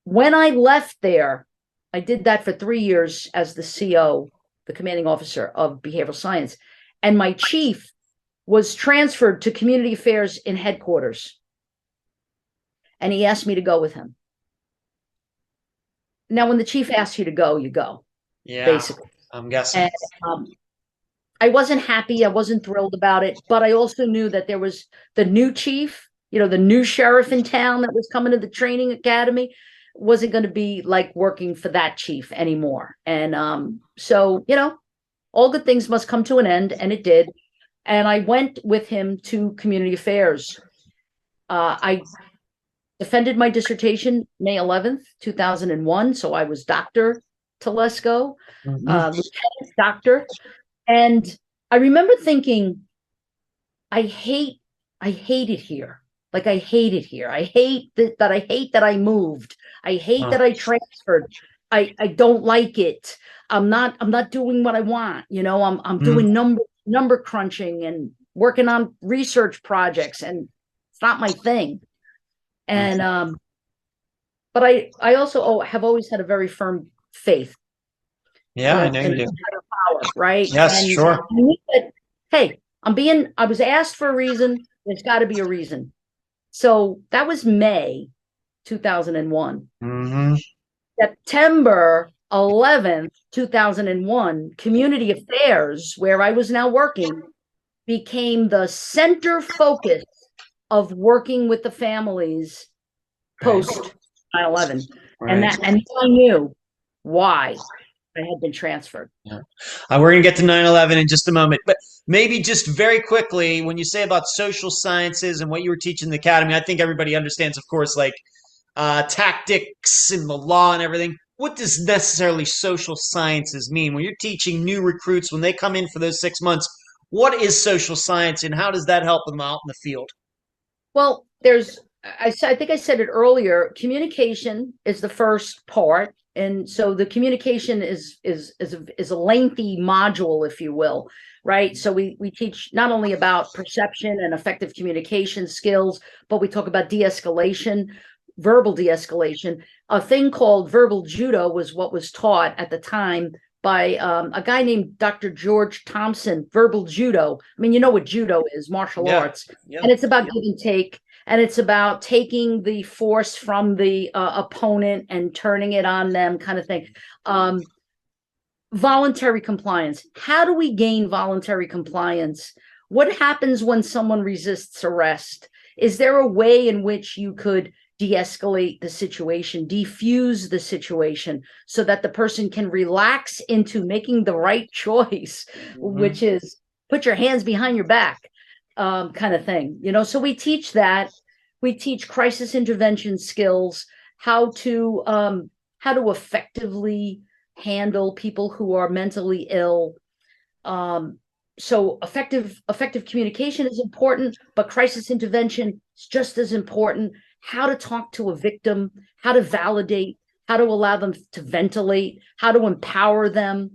When I left there, I did that for 3 years as the CO, the commanding officer of behavioral science. And my chief was transferred to community affairs in headquarters. And he asked me to go with him. Now, when the chief asks you to go, you go. Yeah, basically. I'm guessing. And, I wasn't happy. I wasn't thrilled about it. But I also knew that there was the new chief, the new sheriff in town that was coming to the training academy, wasn't going to be like working for that chief anymore. And so, all good things must come to an end. And it did. And I went with him to community affairs. I defended my dissertation May 11th, 2001. So I was Dr. Telesco, lieutenant doctor. And I remember thinking, I hate it here. Like, I hate it here. I hate that I moved. I hate that I transferred. I don't like it. I'm not doing what I want. I'm doing number crunching and working on research projects, and it's not my thing. And but I also have always had a very firm faith. Yeah, I know you do. Power, right? Yes, and sure. Hey, I was asked for a reason. There's got to be a reason. So that was May 2001. September 11th, 2001, community affairs, where I was now working, became the center focus of working with the families post 9/11. And I knew why I had been transferred. Yeah. We're going to get to 9/11 in just a moment, but maybe just very quickly, when you say about social sciences and what you were teaching in the academy, I think everybody understands, of course, like tactics and the law and everything. What does necessarily social sciences mean? When you're teaching new recruits, when they come in for those 6 months, what is social science and how does that help them out in the field? Well, I think I said it earlier, communication is the first part. And so the communication is a lengthy module, if you will, right? So we teach not only about perception and effective communication skills, but we talk about de-escalation, verbal de-escalation. A thing called verbal judo was what was taught at the time by a guy named Dr. George Thompson. Verbal judo. I mean, you know what judo is, martial arts. Yeah. And it's about give and take. And it's about taking the force from the opponent and turning it on them, kind of thing. Voluntary compliance. How do we gain voluntary compliance? What happens when someone resists arrest? Is there a way in which you could de-escalate the situation, defuse the situation, so that the person can relax into making the right choice, which is put your hands behind your back? Kind of thing, so we teach that. We teach crisis intervention skills, how to effectively handle people who are mentally ill. So effective communication is important, but crisis intervention is just as important. How to talk to a victim, how to validate, how to allow them to ventilate, how to empower them.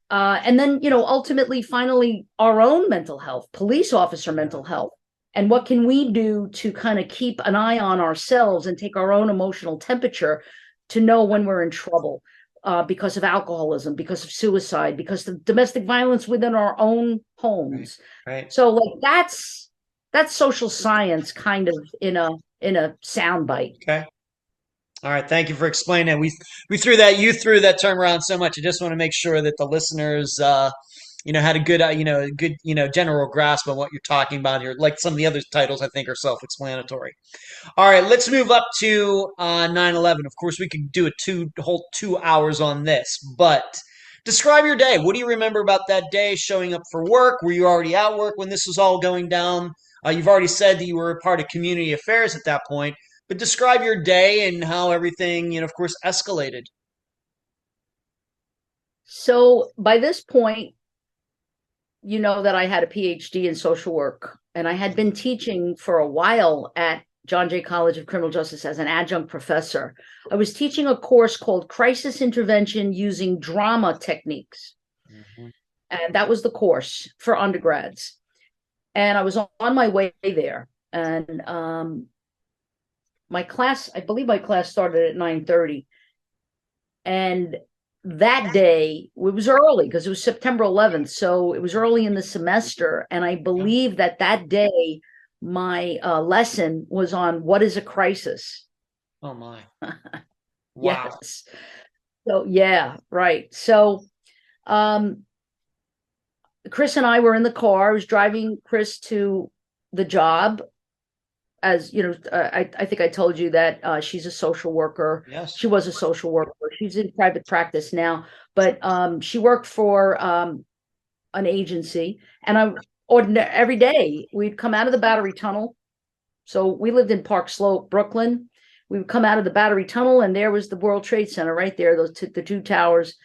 And then, ultimately, finally, our own mental health, police officer mental health. And what can we do to kind of keep an eye on ourselves and take our own emotional temperature to know when we're in trouble because of alcoholism, because of suicide, because of domestic violence within our own homes. Right. So like that's social science kind of in a soundbite. Okay. All right. Thank you for explaining that. You threw that term around so much. I just want to make sure that the listeners, had a good, general grasp on what you're talking about here. Like some of the other titles, I think are self-explanatory. All right. Let's move up to 9/11. Of course, we could do a whole 2 hours on this, but Describe your day. What do you remember about that day showing up for work? Were you already at work when this was all going down? You've already said that you were a part of community affairs at that point, but describe your day and how everything, of course, escalated. So by this point, you know that I had a PhD in social work, and I had been teaching for a while at John Jay College of Criminal Justice as an adjunct professor. I was teaching a course called Crisis Intervention Using Drama Techniques. Mm-hmm. And that was the course for undergrads. And I was on my way there. And my class, I believe my class started at 9:30. And that day, it was early because it was September 11th. So it was early in the semester. And I believe that day, my lesson was on what is a crisis. Oh, my. Wow. Yes. So, yeah, right. So Chris and I were in the car. I was driving Chris to the job. As you know, I think I told you that she's a social worker. Yes. She was a social worker. She's in private practice now, but she worked for an agency. And every day we'd come out of the Battery Tunnel. So we lived in Park Slope, Brooklyn. We would come out of the Battery Tunnel, and there was the World Trade Center right there, the two towers.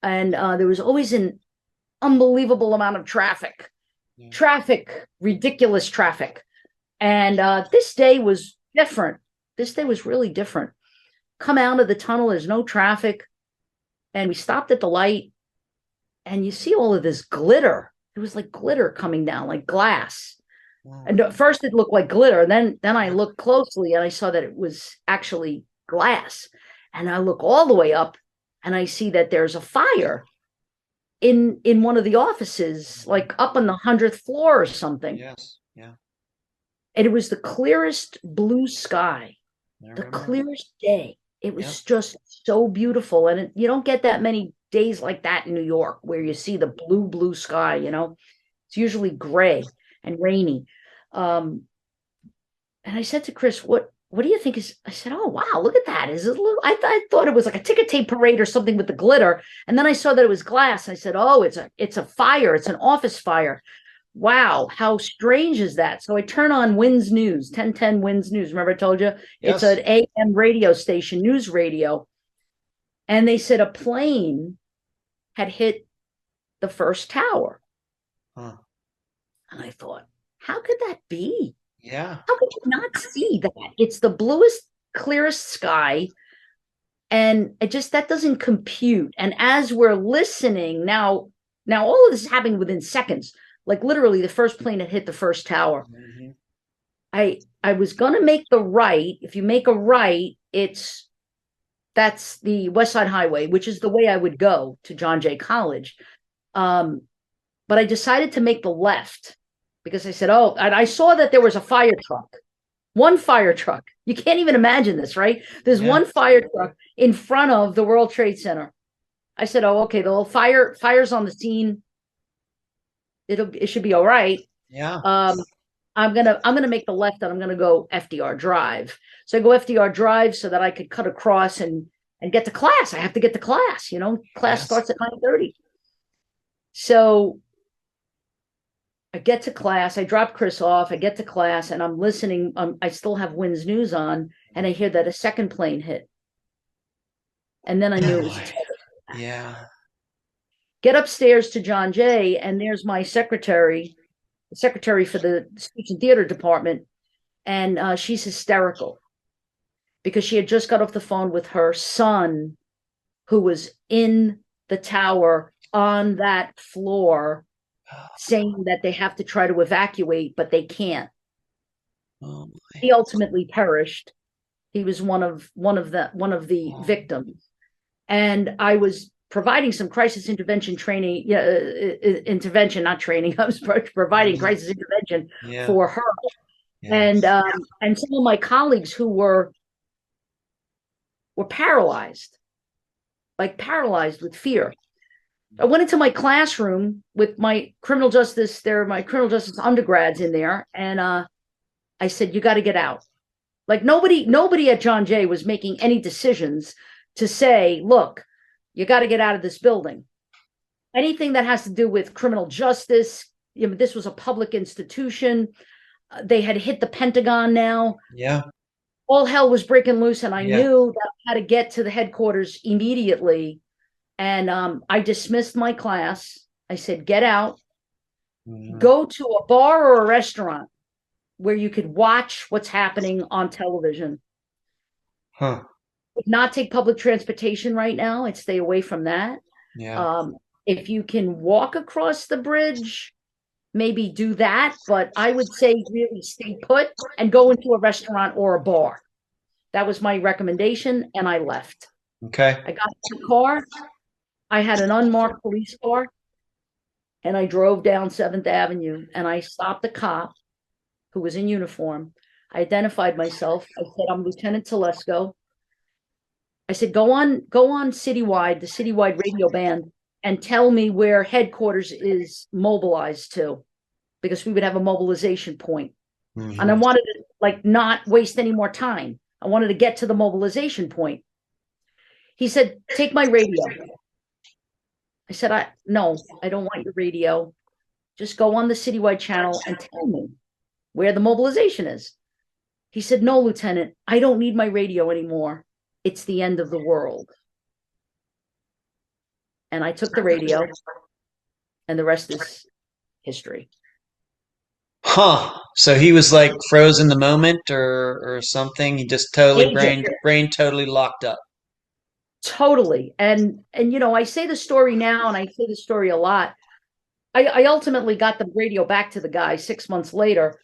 And there was always an unbelievable amount of traffic. Ridiculous traffic. And this day was different. This day was really different. Come out of the tunnel, there's no traffic. And we stopped at the light, and you see all of this glitter. It was like glitter coming down, like glass. Wow. And at first it looked like glitter. Then I looked closely, and I saw that it was actually glass. And I look all the way up, and I see that there's a fire in one of the offices, like up on the 100th floor or something. Yes. Yeah. And it was the clearest blue sky, the clearest day. It was just so beautiful. And you don't get that many days like that in New York where you see the blue sky, It's usually gray and rainy. And I said to Chris, what do you think is, I said, oh, wow, look at that. Is it I thought it was like a ticker tape parade or something with the glitter. And then I saw that it was glass. I said, oh, it's a fire. It's an office fire. Wow, how strange is that? So I turn on WINS News, 1010 WINS News. Remember I told you? Yes. It's an AM radio station, news radio. And they said a plane had hit the first tower. Huh. And I thought, how could that be? Yeah. How could you not see that? It's the bluest, clearest sky. And that doesn't compute. And as we're listening, now all of this is happening within seconds. Like literally the first plane had hit the first tower. Mm-hmm. I was going to make the right. If you make a right, that's the West Side Highway, which is the way I would go to John Jay College. But I decided to make the left because I said, oh, and I saw that there was a fire truck, one fire truck. You can't even imagine this, right? There's one fire truck in front of the World Trade Center. I said, oh, okay, the fire's on the scene. It should be all right. Yeah. I'm gonna make the left, and I'm gonna go FDR Drive. So I go FDR Drive so that I could cut across and get to class. I have to get to class. Class starts at 9:30. So I get to class. I drop Chris off. I get to class, and I'm listening. I still have WINS News on, and I hear that a second plane hit, and then I knew it was terrible. Yeah. Get upstairs to John Jay, and there's my secretary for the speech and theater department, and she's hysterical because she had just got off the phone with her son, who was in the tower on that floor, saying that they have to try to evacuate, but they can't. Oh, he ultimately perished. He was one of the victims, and I was providing some crisis intervention training, not training. I was providing crisis intervention for her. Yes. And some of my colleagues who were paralyzed with fear. I went into my classroom with my criminal justice. There are my criminal justice undergrads in there. And I said, you got to get out. Like nobody at John Jay was making any decisions to say, look, you got to get out of this building. anything that has to do with criminal justice. This was a public institution. They had hit the Pentagon now. Yeah. All hell was breaking loose, and I knew that I had to get to the headquarters immediately. And I dismissed my class. I said, get out, go to a bar or a restaurant where you could watch what's happening on television. Would not take public transportation right now. I'd stay away from that. Yeah. If you can walk across the bridge, maybe do that. But I would say really stay put and go into a restaurant or a bar. That was my recommendation, and I left. Okay. I got in the car. I had an unmarked police car, and I drove down 7th Avenue, and I stopped a cop who was in uniform. I identified myself. I said, I'm Lieutenant Telesco. I said, go on Citywide, the Citywide radio band, and tell me where headquarters is mobilized to, because we would have a mobilization point. And I wanted to not waste any more time. I wanted to get to the mobilization point. He said, take my radio. I said, no, I don't want your radio. Just go on the Citywide channel and tell me where the mobilization is. He said, no, Lieutenant, I don't need my radio anymore. It's the end of the world. And I took the radio, and the rest is history. So he was like frozen the moment or something. He just totally brain totally locked up. Totally. And I say the story now, and I say the story a lot. I ultimately got the radio back to the guy 6 months later,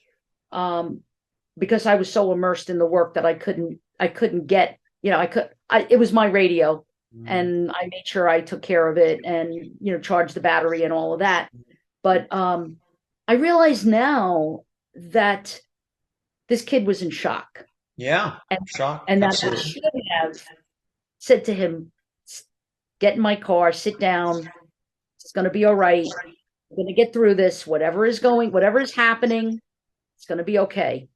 because I was so immersed in the work that I couldn't get, it was my radio, and I made sure I took care of it and, charged the battery and all of that. But I realize now that this kid was in shock. Yeah. Shock. And that I should have said to him, get in my car, sit down. It's going to be all right. We're going to get through this. Whatever is happening, it's going to be okay.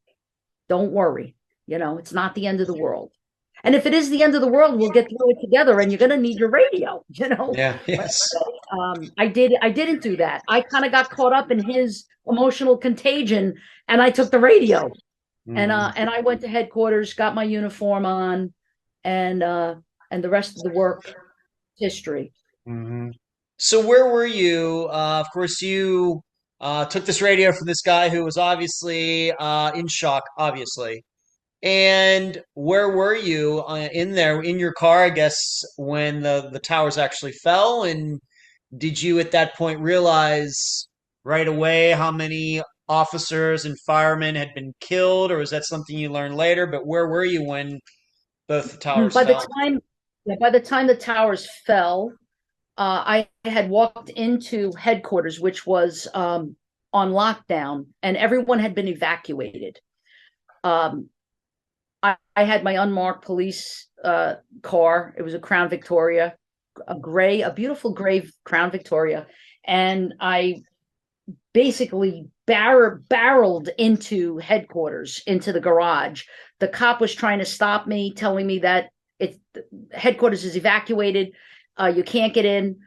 Don't worry. It's not the end of the world. And if it is the end of the world, we'll get through it together, and you're going to need your radio, Yeah. Yes. I didn't do that. I kind of got caught up in his emotional contagion, and I took the radio. And I went to headquarters, got my uniform on, and the rest of the work, history. So where were you? Of course, you took this radio from this guy who was obviously in shock, obviously. And where were you in your car, I guess, when the towers actually fell? And did you at that point realize right away how many officers and firemen had been killed, or was that something you learned later? But where were you when both the towers fell? By the time the towers fell, I had walked into headquarters, which was on lockdown, and everyone had been evacuated. I had my unmarked police car. It was a Crown Victoria, a beautiful gray Crown Victoria. And I basically barreled into headquarters, into the garage. The cop was trying to stop me, telling me that headquarters is evacuated. You can't get in.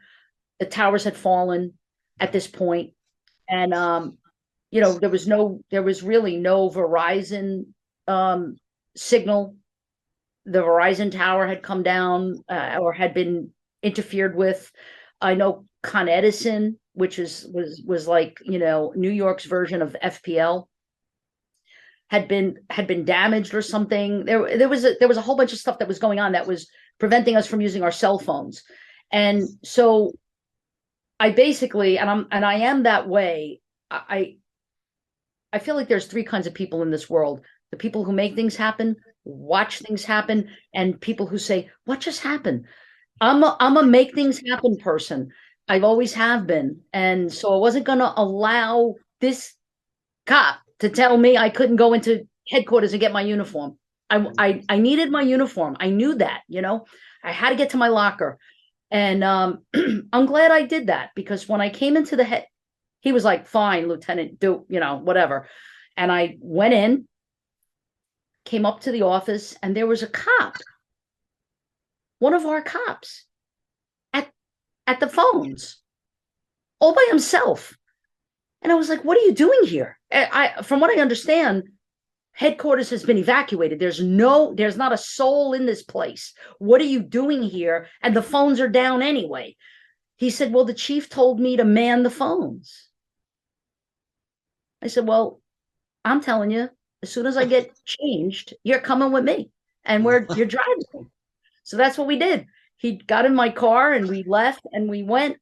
The towers had fallen at this point. And, there was really no Verizon signal. The Verizon tower had come down or had been interfered with. I know Con Edison, which was like, New York's version of FPL, had been damaged or something. There was a whole bunch of stuff that was going on that was preventing us from using our cell phones. And so I basically, and I am that way. I feel like there's three kinds of people in this world: the people who make things happen, watch things happen, and people who say, what just happened? I'm a make things happen person. I've always have been. And so I wasn't going to allow this cop to tell me I couldn't go into headquarters and get my uniform. I needed my uniform. I knew that, I had to get to my locker. And I'm glad I did that, because when I came into he was like, fine, Lieutenant, do, whatever. And I went in, came up to the office, and there was a cop, one of our cops, at the phones. all by himself. And I was like, what are you doing here? From what I understand, headquarters has been evacuated. There's not a soul in this place. What are you doing here? And the phones are down anyway. He said, well, the chief told me to man the phones. I said, well, I'm telling you, as soon as I get changed, you're coming with me and you're driving me. So that's what we did. He got in my car and we left and we went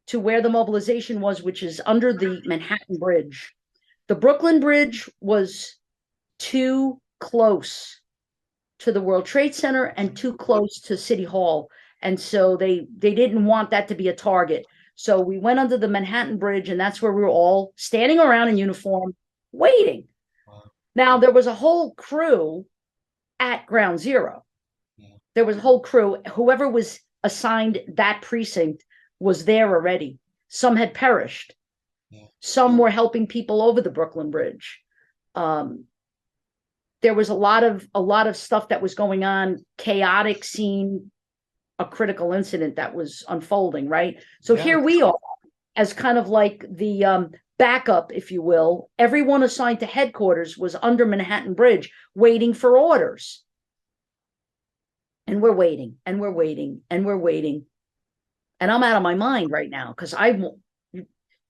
to where the mobilization was, which is under the Manhattan Bridge. The Brooklyn Bridge was too close to the World Trade Center and too close to City Hall. And so they didn't want that to be a target. So we went under the Manhattan Bridge, and that's where we were all standing around in uniform waiting. Wow. Now, there was a whole crew at Ground Zero. Yeah. There was a whole crew. Whoever was assigned that precinct was there already. Some had perished. Yeah. Some were helping people over the Brooklyn Bridge. There was a lot of stuff that was going on, chaotic scene, a critical incident that was unfolding, right? So here we are as kind of like the backup, if you will. Everyone assigned to headquarters was under Manhattan Bridge waiting for orders. And we're waiting and we're waiting and we're waiting. And I'm out of my mind right now because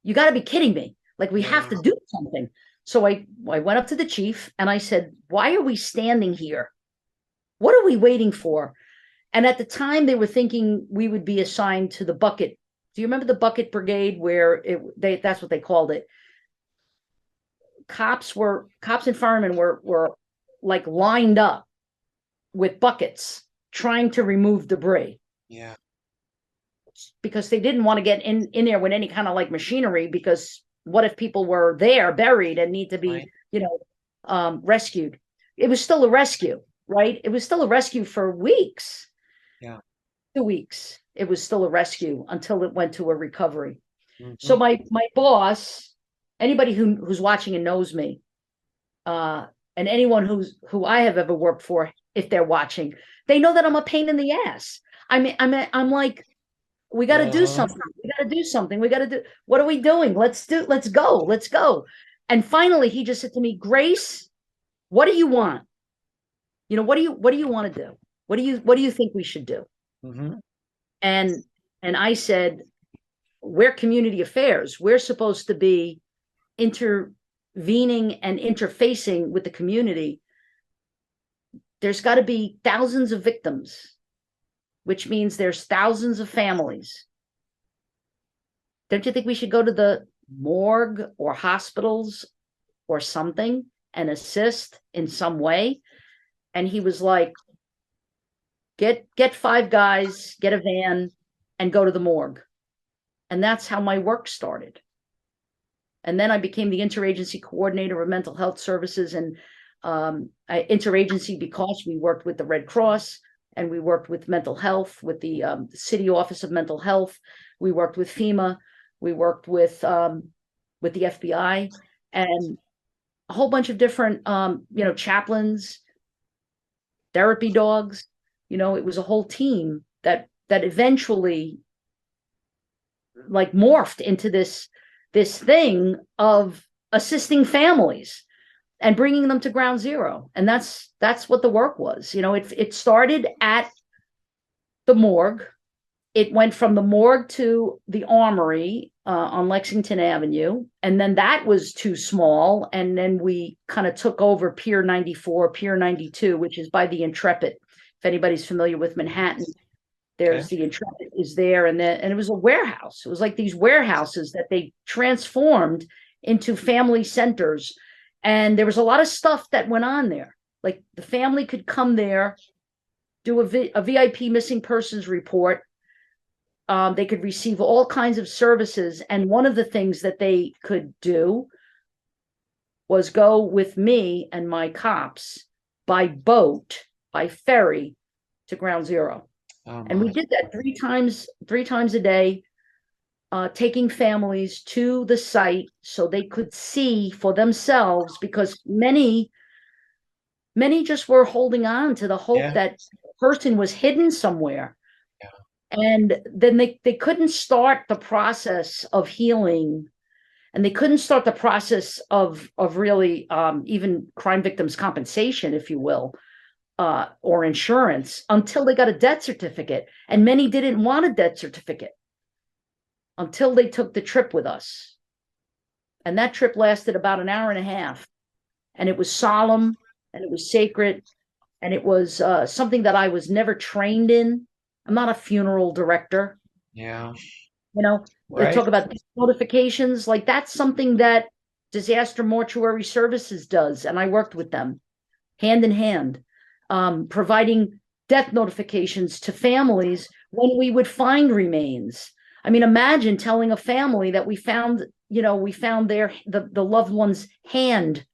you got to be kidding me. Like we have to do something. So I went up to the chief and I said, why are we standing here? What are we waiting for? And at the time, they were thinking we would be assigned to the bucket. Do you remember the bucket brigade where that's what they called it? Cops and firemen were like lined up with buckets trying to remove debris. Yeah. Because they didn't want to get in there with any kind of like machinery, because what if people were there buried and need to be, rescued? It was still a rescue, right? It was still a rescue for weeks. Yeah. 2 weeks. It was still a rescue until it went to a recovery. Mm-hmm. So my boss, anybody who's watching and knows me, and anyone who I have ever worked for, if they're watching, they know that I'm a pain in the ass. I'm like, we got to do something. We got to do something. We got to do. What are we doing? Let's go. And finally, he just said to me, Grace, what do you want? What do you want to do? What do you think we should do? Mm-hmm. And I said, we're community affairs. We're supposed to be intervening and interfacing with the community. There's got to be thousands of victims, which means there's thousands of families. Don't you think we should go to the morgue or hospitals or something and assist in some way? And he was like, get 5 guys, get a van, and go to the morgue. And that's how my work started. And then I became the interagency coordinator of mental health services, and interagency because we worked with the Red Cross, and we worked with mental health, with the City Office of Mental Health. We worked with FEMA. We worked with the FBI, and a whole bunch of different, chaplains, therapy dogs. It was a whole team that eventually like morphed into this thing of assisting families and bringing them to ground zero. And that's what the work was. It started at the morgue. It went from the morgue to the armory on Lexington Avenue. And then that was too small. And then we kind of took over Pier 94, Pier 92, which is by the Intrepid. If anybody's familiar with Manhattan, there's the Intrepid is there. And it was a warehouse. It was like these warehouses that they transformed into family centers. And there was a lot of stuff that went on there. Like the family could come there, do a VIP missing persons report. They could receive all kinds of services. And one of the things that they could do was go with me and my cops by boat, by ferry, to ground zero. And we did that three times a day, taking families to the site so they could see for themselves, because many just were holding on to the hope that the person was hidden somewhere. Yeah. And then they couldn't start the process of healing, and they couldn't start the process of really even crime victims compensation, if you will, or insurance, until they got a death certificate. And many didn't want a death certificate until they took the trip with us. And that trip lasted about an hour and a half. And it was solemn, and it was sacred, and it was something that I was never trained in. I'm not a funeral director. Yeah. You know, they Right. talk about notifications. Like, that's something that Disaster Mortuary Services does. And I worked with them hand in hand, providing death notifications to families when we would find remains. I mean, imagine telling a family that we found the loved one's hand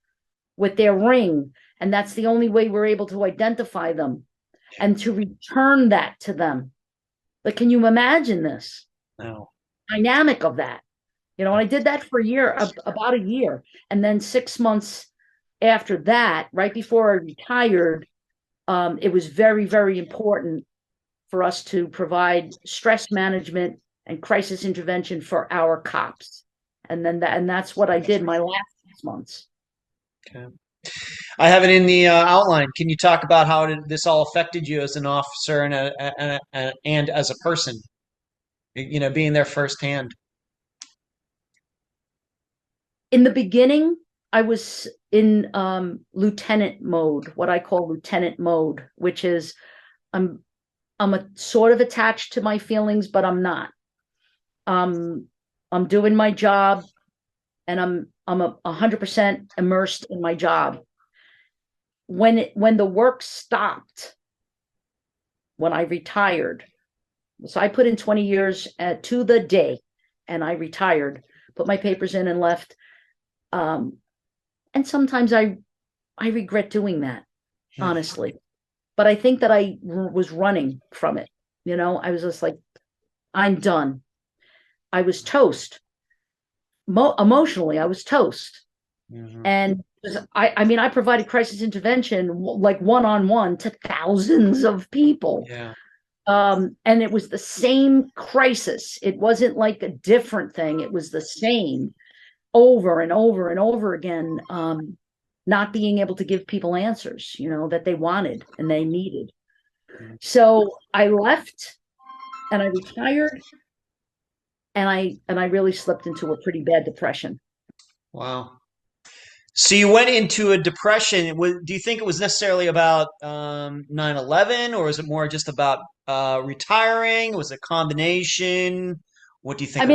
with their ring, and that's the only way we're able to identify them, and to return that to them. But can you imagine this No. dynamic of that? And I did that for about a year. And then 6 months after that, right before I retired, it was very, very important for us to provide stress management and crisis intervention for our cops. And that's what I did my last 6 months. Okay. I have it in the outline. Can you talk about how this all affected you as an officer and as a person? Being there firsthand. In the beginning, I was in lieutenant mode, what I call lieutenant mode, which is I'm sort of attached to my feelings, but I'm not. I'm doing my job, and I'm 100% immersed in my job. When the work stopped, when I retired, so I put in 20 years to the day, and I retired, put my papers in and left. And sometimes I regret doing that, honestly. But I think that I was running from it. I was just like, I'm done. I was toast. Emotionally, I was toast. Mm-hmm. And I provided crisis intervention like one-on-one to thousands of people. Yeah. And it was the same crisis. It wasn't like a different thing. It was the same over and over and over again. Not being able to give people answers, that they wanted and they needed. So I left, and I retired, and I really slipped into a pretty bad depression. Wow. So you went into a depression. Do you think it was necessarily about 9/11, or is it more just about retiring? Was it a combination? What do you think? I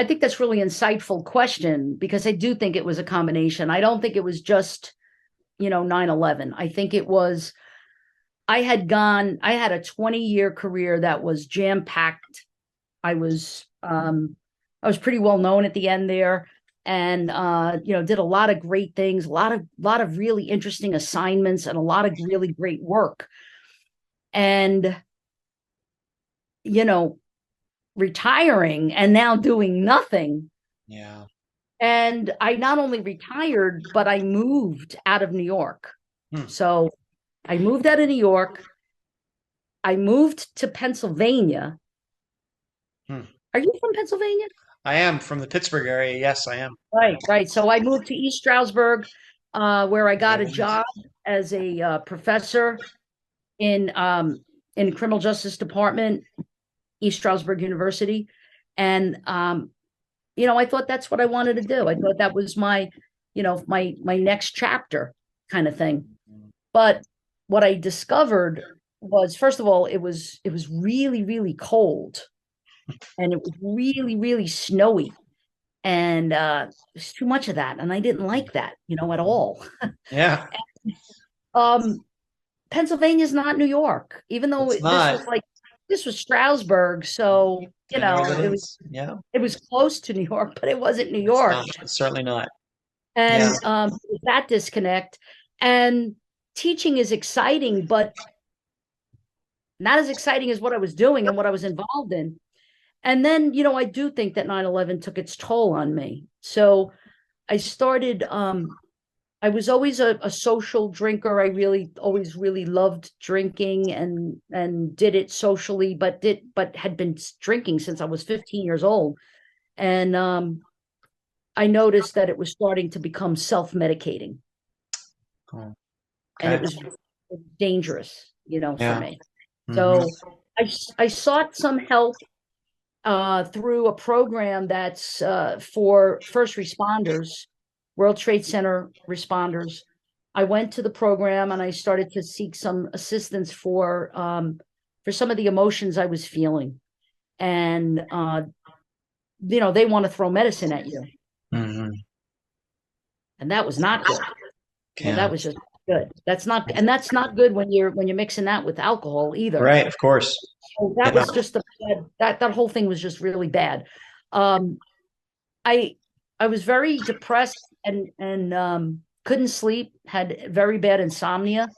think that's a really insightful question, because I do think it was a combination. I don't think it was just, 9/11. I think it was, I had a 20-year career that was jam-packed. I was pretty well known at the end there, and did a lot of great things, a lot of really interesting assignments, and a lot of really great work. And retiring and now doing nothing. Yeah. And I not only retired, but I moved out of New York. So I moved out of New York. I moved to Pennsylvania. Are you from Pennsylvania? I am from the Pittsburgh area. Yes, I am. Right. So I moved to East Stroudsburg, where I got a job as a professor in criminal justice department, East Stroudsburg University. And, I thought that's what I wanted to do. I thought that was my next chapter kind of thing. But what I discovered was, first of all, it was really, really cold, and it was really, really snowy, and there's too much of that. And I didn't like that, at all. Yeah. Pennsylvania's not New York, even though this was Stroudsburg. So, it was close to New York, but it wasn't New York. It's certainly not. And that disconnect. And teaching is exciting, but not as exciting as what I was doing and what I was involved in. And then, I do think that 9/11 took its toll on me. So I started I was always a social drinker. I really always really loved drinking and did it socially, but had been drinking since I was 15 years old. And I noticed that it was starting to become self-medicating. Oh, And it okay. was dangerous, for Yeah. me. Mhm. So I sought some help through a program that's for first responders, World Trade Center responders. I went to the program and I started to seek some assistance for some of the emotions I was feeling. And they want to throw medicine at you. Mhm. And that was not good. Yeah. That was just good. That's not good when you're mixing that with alcohol either. Right, of course. So that Yeah. was just that whole thing was just really bad. I was very depressed and couldn't sleep, had very bad insomnia.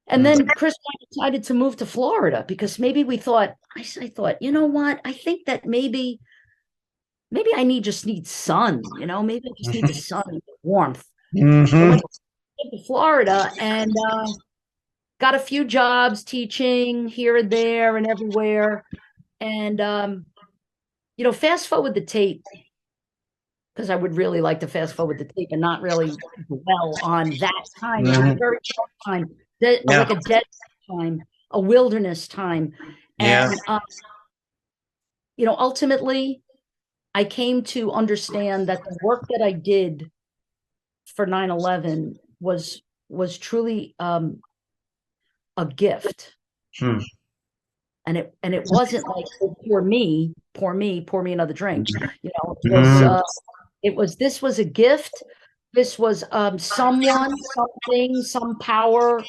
And then Chris and I decided to move to Florida because maybe I thought, you know what? I think that maybe I just need sun, maybe I just need the sun and warmth. So I Mhm. went to Florida and got a few jobs teaching here and there and everywhere. And fast forward the tape, because I would really like to fast forward the tape and not really dwell on that time. It was a Mhm. very short time, Yeah. like a dead time, a wilderness time. Yeah. And ultimately I came to understand that the work that I did for 9/11 was truly a gift. Hmm. And it wasn't like, oh, pour me another drink. Mhm. This was a gift. This was someone, something, some power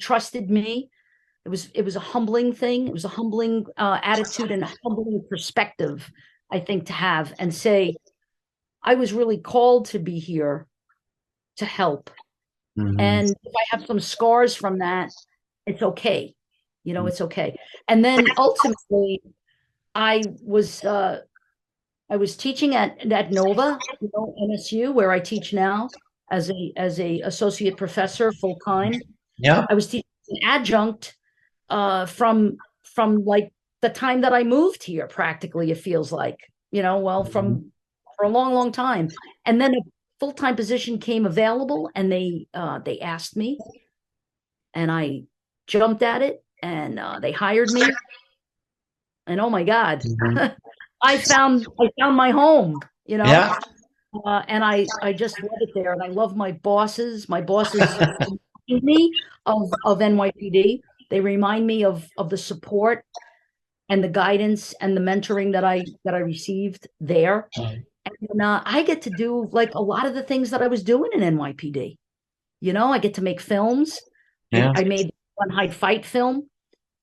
trusted me. It was a humbling thing. It was a humbling attitude and a humbling perspective, I think, to have and say, I was really called to be here to help. Mhm. And if I have some scars from that, it's okay. It's okay. And then ultimately, I was uh, I was teaching at Nova, NSU, where I teach now as a associate professor full time. Yeah. I was teaching an adjunct from like the time that I moved here. Practically, it feels like from for a long, long time. And then a full time position came available, and they asked me, and I jumped at it, and they hired me. And oh my God, Mhm. I found my home, Yeah. and I just love it there, and I love my bosses. My bosses remind me of NYPD. They remind me of the support and the guidance and the mentoring that I received there. And I get to do like a lot of the things that I was doing in NYPD. I get to make films. I, Yeah. I made one hide fight film.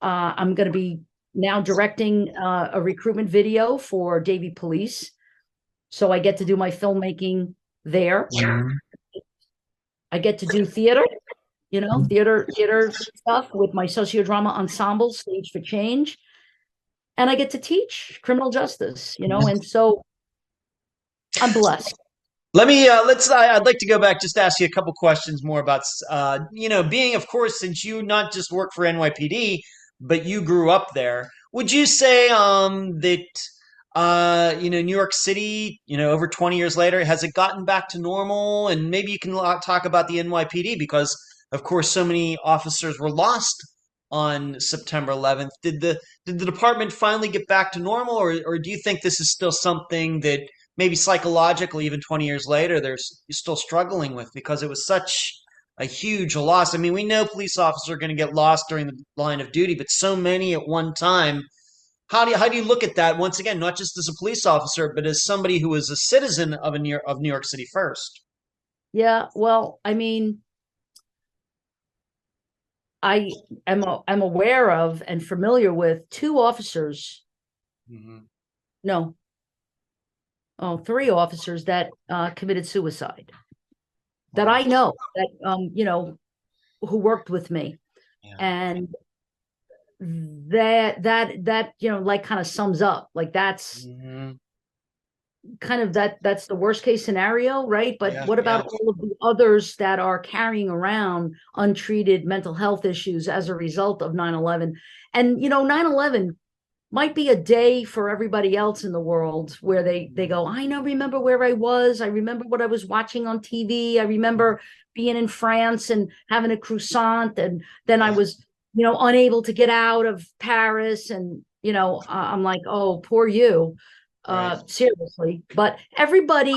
I'm going to be now directing a recruitment video for Davie Police. So I get to do my filmmaking there. Mhm. I get to do theater, theater stuff with my socio-drama ensemble, Stage for Change. And I get to teach criminal justice, and so I'm blessed. Let me I'd like to go back, just ask you a couple questions more about being, of course, since you not just work for NYPD, but you grew up there. Would you say that New York City, over 20 years later, has it gotten back to normal? And maybe you can talk about the NYPD, because of course so many officers were lost on September 11th. Did the department finally get back to normal, or do you think this is still something that maybe psychologically, even 20 years later, you're still struggling with, because it was such a huge loss? I mean, we know police officers are going to get lost during the line of duty, but so many at one time. How do you look at that, once again, not just as a police officer, but as somebody who is a citizen of New York City first? Yeah, well, I mean, I'm aware of and familiar with two officers, Mhm. no, three officers that committed suicide that Wow. I know, that who worked with me. Yeah. And that like kind of sums up, like that's Mhm. kind of that's the worst case scenario, right? But Yeah, what about yeah. all of the others that are carrying around untreated mental health issues as a result of 9/11? And 9/11 might be a day for everybody else in the world where they go, I now remember where I was. I remember what I was watching on TV. I remember being in France and having a croissant, and then I was, unable to get out of Paris, and I'm like, oh, poor you, Right. seriously. But everybody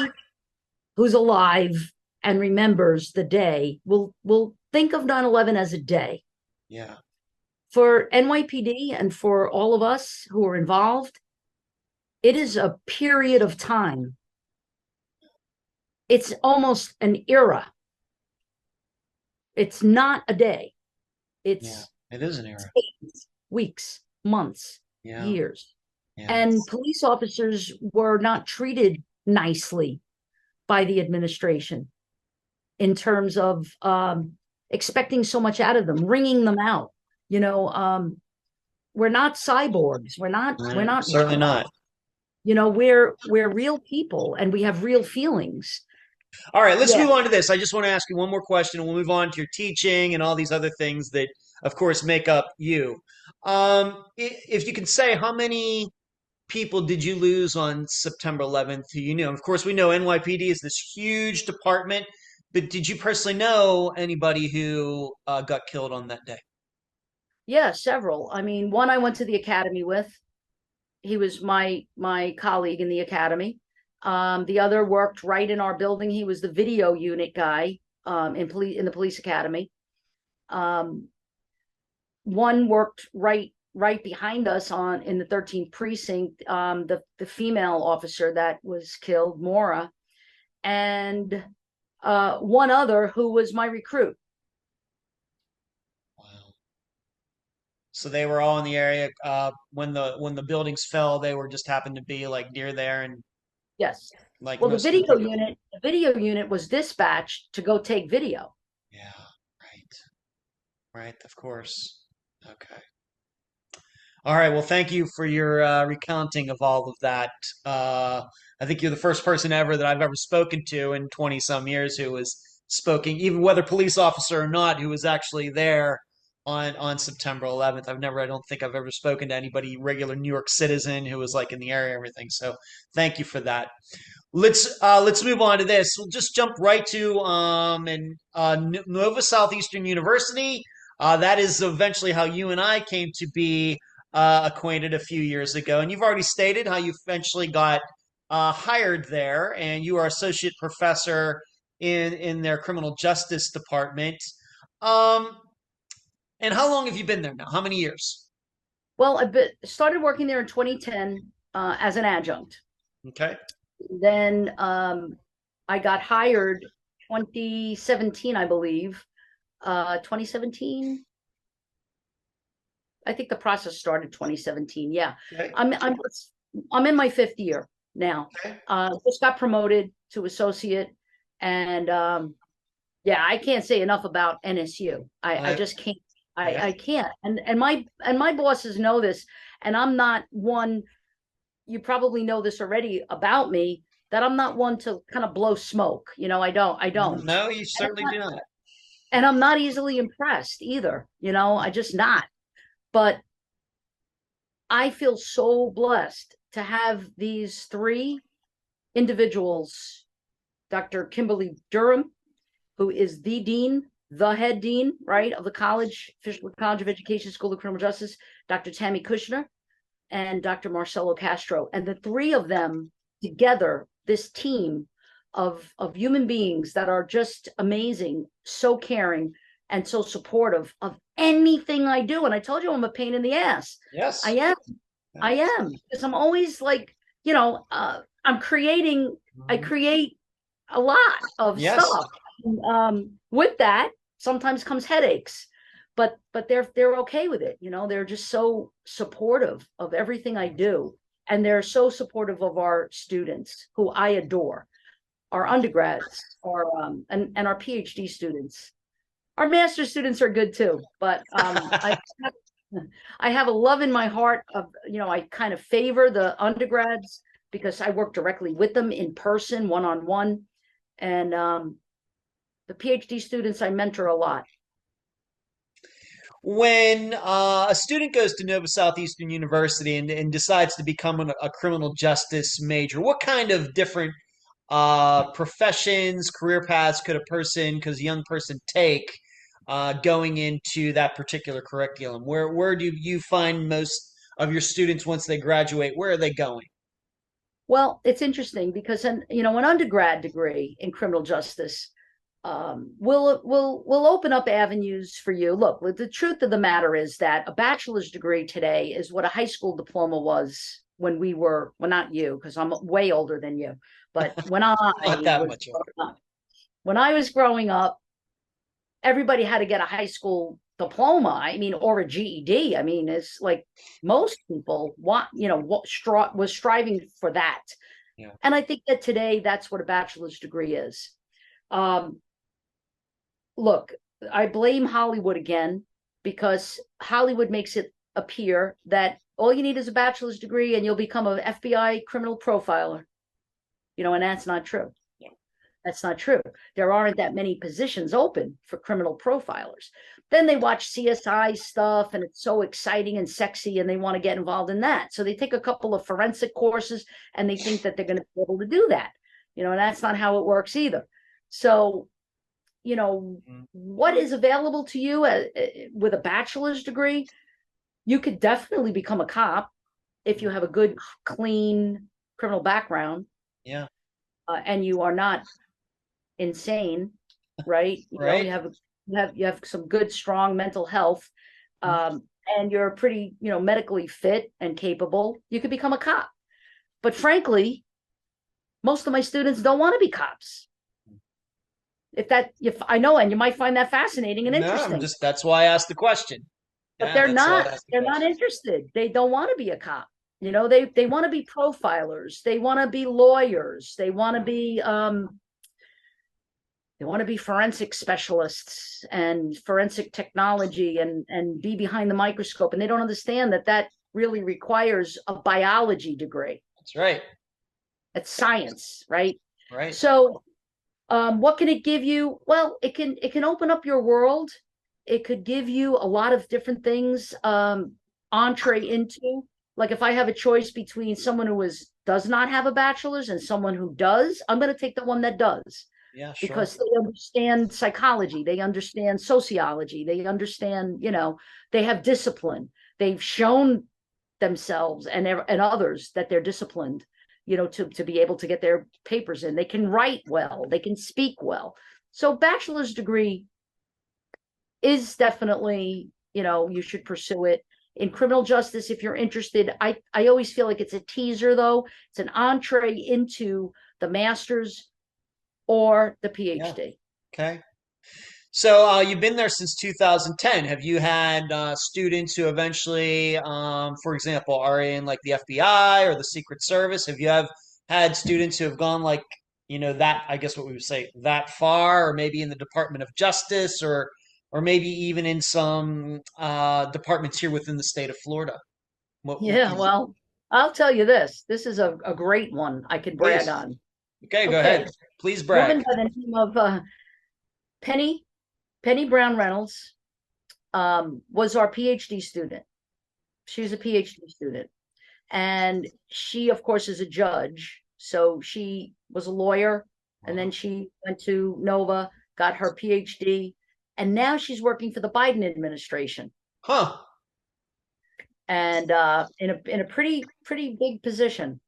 who's alive and remembers the day will think of 9/11 as a day. Yeah. For NYPD and for all of us who are involved, it is a period of time. It's almost an era. It's not a day. It's it is an era. days, weeks, months, years. Yeah. And police officers were not treated nicely by the administration in terms of expecting so much out of them, wringing them out. We're not cyborgs. We're not Certainly not. We're real people, and we have real feelings. All right, let's move on to this. I just want to ask you one more question, and we'll move on to your teaching and all these other things that, of course, make up you. If you can say, how many people did you lose on September 11th who you knew? Of course, we know NYPD is this huge department, but did you personally know anybody who got killed on that day? Yeah, several. I mean, one I went to the academy with. He was my colleague in the academy. The other worked right in our building. He was the video unit guy in the police academy. One worked right behind us in the 13th precinct. The female officer that was killed, Maura, and one other who was my recruit. So they were all in the area when the buildings fell. They were just happened to be like near there, and yes, like well, the most of video unit was dispatched to go take video. Yeah, right, of course. Okay. All right. Well, thank you for your recounting of all of that. I think you're the first person ever that I've ever spoken to in 20 some years who was spoken, even whether police officer or not, who was actually there on September 11th. I don't think I've ever spoken to anybody, regular New York citizen who was like in the area and everything. So thank you for that. Let's move on to this. We'll just jump right to Nova Southeastern University. That is eventually how you and I came to be acquainted a few years ago. And you've already stated how you eventually got hired there, and you are associate professor in their criminal justice department. And how long have you been there now? How many years? Well, I started working there in 2010 as an adjunct. Okay. Then I got hired 2017, I believe. 2017. I think the process started 2017. Yeah. Okay. I'm in my 5th year now. Okay. Just got promoted to associate, and I can't say enough about NSU. I just can't. I can't. And my bosses know this, and I'm not one. You probably know this already about me, that I'm not one to kind of blow smoke. I don't. No, you certainly do not. And I'm not easily impressed either. I just not. But I feel so blessed to have these 3 individuals, Dr. Kimberly Durham, who is the head dean, right, of the College of Education School of Criminal Justice, Dr. Tammy Kushner, and Dr. Marcelo Castro. And the 3 of them together, this team of human beings that are just amazing, so caring, and so supportive of anything I do. And I told you I'm a pain in the ass. Yes. I am. Yes. I am. Because I'm always like, I'm creating, I create a lot of stuff. With that, sometimes comes headaches. But they're okay with it. They're just so supportive of everything I do. And they're so supportive of our students, who I adore, our undergrads, and our PhD students. Our master's students are good too, but I have a love in my heart of, I kind of favor the undergrads because I work directly with them in person, one-on-one. And the PhD students I mentor a lot. When a student goes to Nova Southeastern University and decides to become a criminal justice major, what kind of different professions, career paths could a young person take going into that particular curriculum? Where do you find most of your students once they graduate? Where are they going? Well, it's interesting because an undergrad degree in criminal justice will open up avenues for you. Look, the truth of the matter is that a bachelor's degree today is what a high school diploma was when we were, well, not you, because I'm way older than you, but when Not that much older. When I was growing up, everybody had to get a high school diploma. I mean, or a GED. I mean, it's like most people was striving for that. Yeah. And I think that today that's what a bachelor's degree is. Look, I blame Hollywood again because Hollywood makes it appear that all you need is a bachelor's degree and you'll become an FBI criminal profiler. And that's not true. Yeah. That's not true. There aren't that many positions open for criminal profilers. Then they watch CSI stuff and it's so exciting and sexy and they want to get involved in that. So they take a couple of forensic courses and they think that they're going to be able to do that. And that's not how it works either. So, what is available to you with a bachelor's degree? You could definitely become a cop if you have a good, clean criminal background. Yeah. And you are not insane, right? Right. You have some good, strong mental health, and you're pretty, medically fit and capable. You could become a cop. But frankly, most of my students don't want to be cops. If I know, and you might find that fascinating and interesting. No, that's why I asked the question. But they're not interested. They don't want to be a cop. They want to be profilers. They want to be lawyers. They want to be forensic specialists and forensic technology and be behind the microscope. And they don't understand that really requires a biology degree. That's right. It's science, right? Right. So what can it give you? Well, it can open up your world. It could give you a lot of different things, entree into. Like if I have a choice between someone who does not have a bachelor's and someone who does, I'm going to take the one that does. Yeah, sure. Because they understand psychology, they understand sociology, they understand, they have discipline. They've shown themselves and others that they're disciplined, to be able to get their papers in. They can write well, they can speak well. So bachelor's degree is definitely, you should pursue it. In criminal justice, if you're interested, I always feel like it's a teaser, though. It's an entree into the master's or the PhD. Yeah. Okay. So you've been there since 2010. Have you had students who eventually, for example, are in like the FBI or the Secret Service? Have you had students who have gone like, that, I guess what we would say, that far, or maybe in the Department of Justice or maybe even in some departments here within the state of Florida? Well, I'll tell you this. This is a great one I could brag on. Okay, go ahead. Please brag. A woman by the name of Penny Brown Reynolds was our PhD student. She was a PhD student. And she, of course, is a judge. So she was a lawyer. And then she went to Nova, got her PhD. And now she's working for the Biden administration. Huh. And in a pretty big position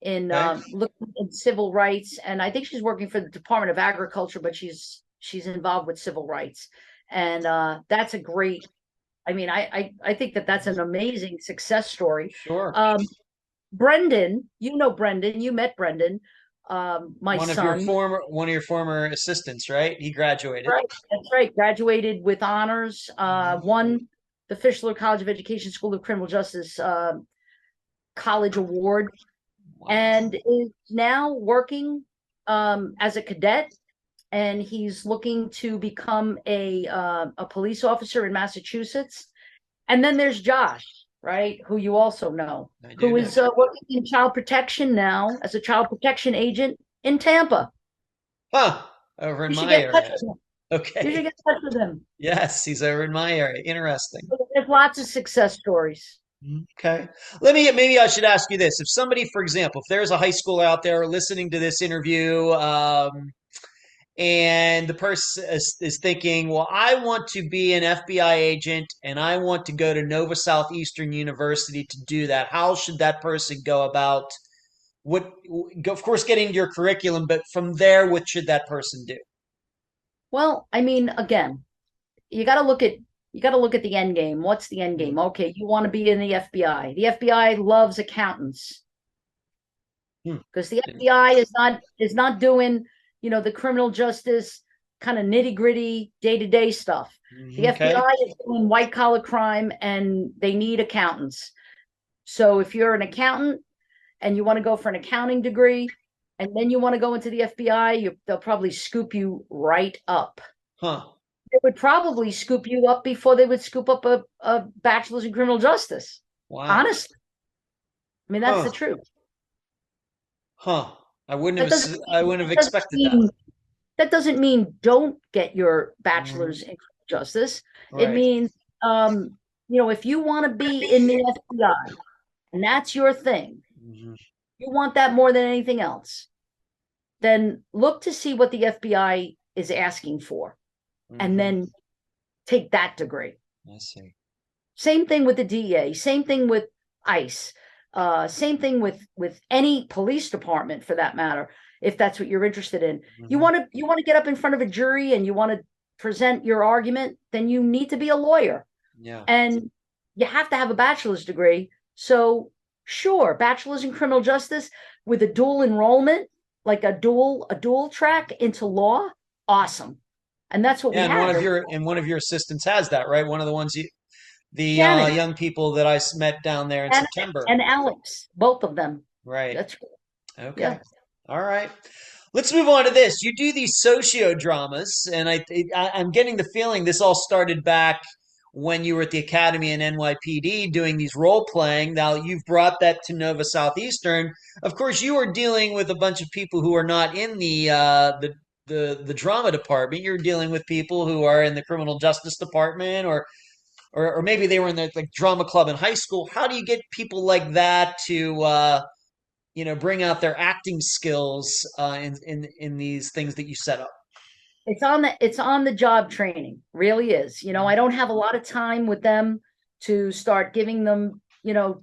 in looking at civil rights. And I think she's working for the Department of Agriculture, but she's involved with civil rights. And that's a great, I think that that's an amazing success story. Sure. Brendan, Brendan, you met Brendan, my son. One of your former assistants, right? He graduated. Right, that's right. Graduated with honors, won the Fischler College of Education School of Criminal Justice College Award, and is now working as a cadet. And he's looking to become a police officer in Massachusetts. And then there's Josh. right? Who you also know, I do who know. is working in child protection now as a child protection agent in Tampa. Huh. Over in You should my get in touch area. with him. You should Okay. get in touch with him. Yes, he's over in my area. Interesting. There's lots of success stories. Okay. Maybe I should ask you this. If somebody, for example, if there's a high school out there listening to this interview, and the person is thinking, well, I want to be an FBI agent and I want to go to Nova Southeastern University to do that, how should that person go about what, of course, getting your curriculum, but from there, what should that person do? Well, I mean, again, you got to look at the end game. What's the end game? Okay, you want to be in the FBI. The FBI loves accountants because the FBI is not doing, the criminal justice kind of nitty-gritty day-to-day stuff. The Okay. FBI is doing white-collar crime and they need accountants. So if you're an accountant and you want to go for an accounting degree and then you want to go into the FBI, they'll probably scoop you right up. Huh. They would probably scoop you up before they would scoop up a bachelor's in criminal justice. Wow. Honestly. I mean, that's the truth. Huh. I wouldn't have expected that. That doesn't mean don't get your bachelor's in criminal justice. Right. It means, if you want to be in the FBI and that's your thing, you want that more than anything else, then look to see what the FBI is asking for and then take that degree. I see. Same thing with the DEA, same thing with ICE, same thing with any police department for that matter, if that's what you're interested in. You want to get up in front of a jury and you want to present your argument, then you need to be a lawyer. Yeah. And you have to have a bachelor's degree. So sure, bachelor's in criminal justice with a dual enrollment, like a dual track into law, awesome. And that's what we have. One of your assistants has that, right? One of the ones young people that I met down there in September. And Alex, both of them. Right. That's cool. Okay. Yeah. All right. Let's move on to this. You do these socio-dramas, and I'm getting the feeling this all started back when you were at the Academy in NYPD doing these role-playing. Now, you've brought that to Nova Southeastern. Of course, you are dealing with a bunch of people who are not in the drama department. You're dealing with people who are in the criminal justice department, or maybe they were in the drama club in high school. How do you get people like that to bring out their acting skills in these things that you set up? It's on the job training, really is. I don't have a lot of time with them to start giving them,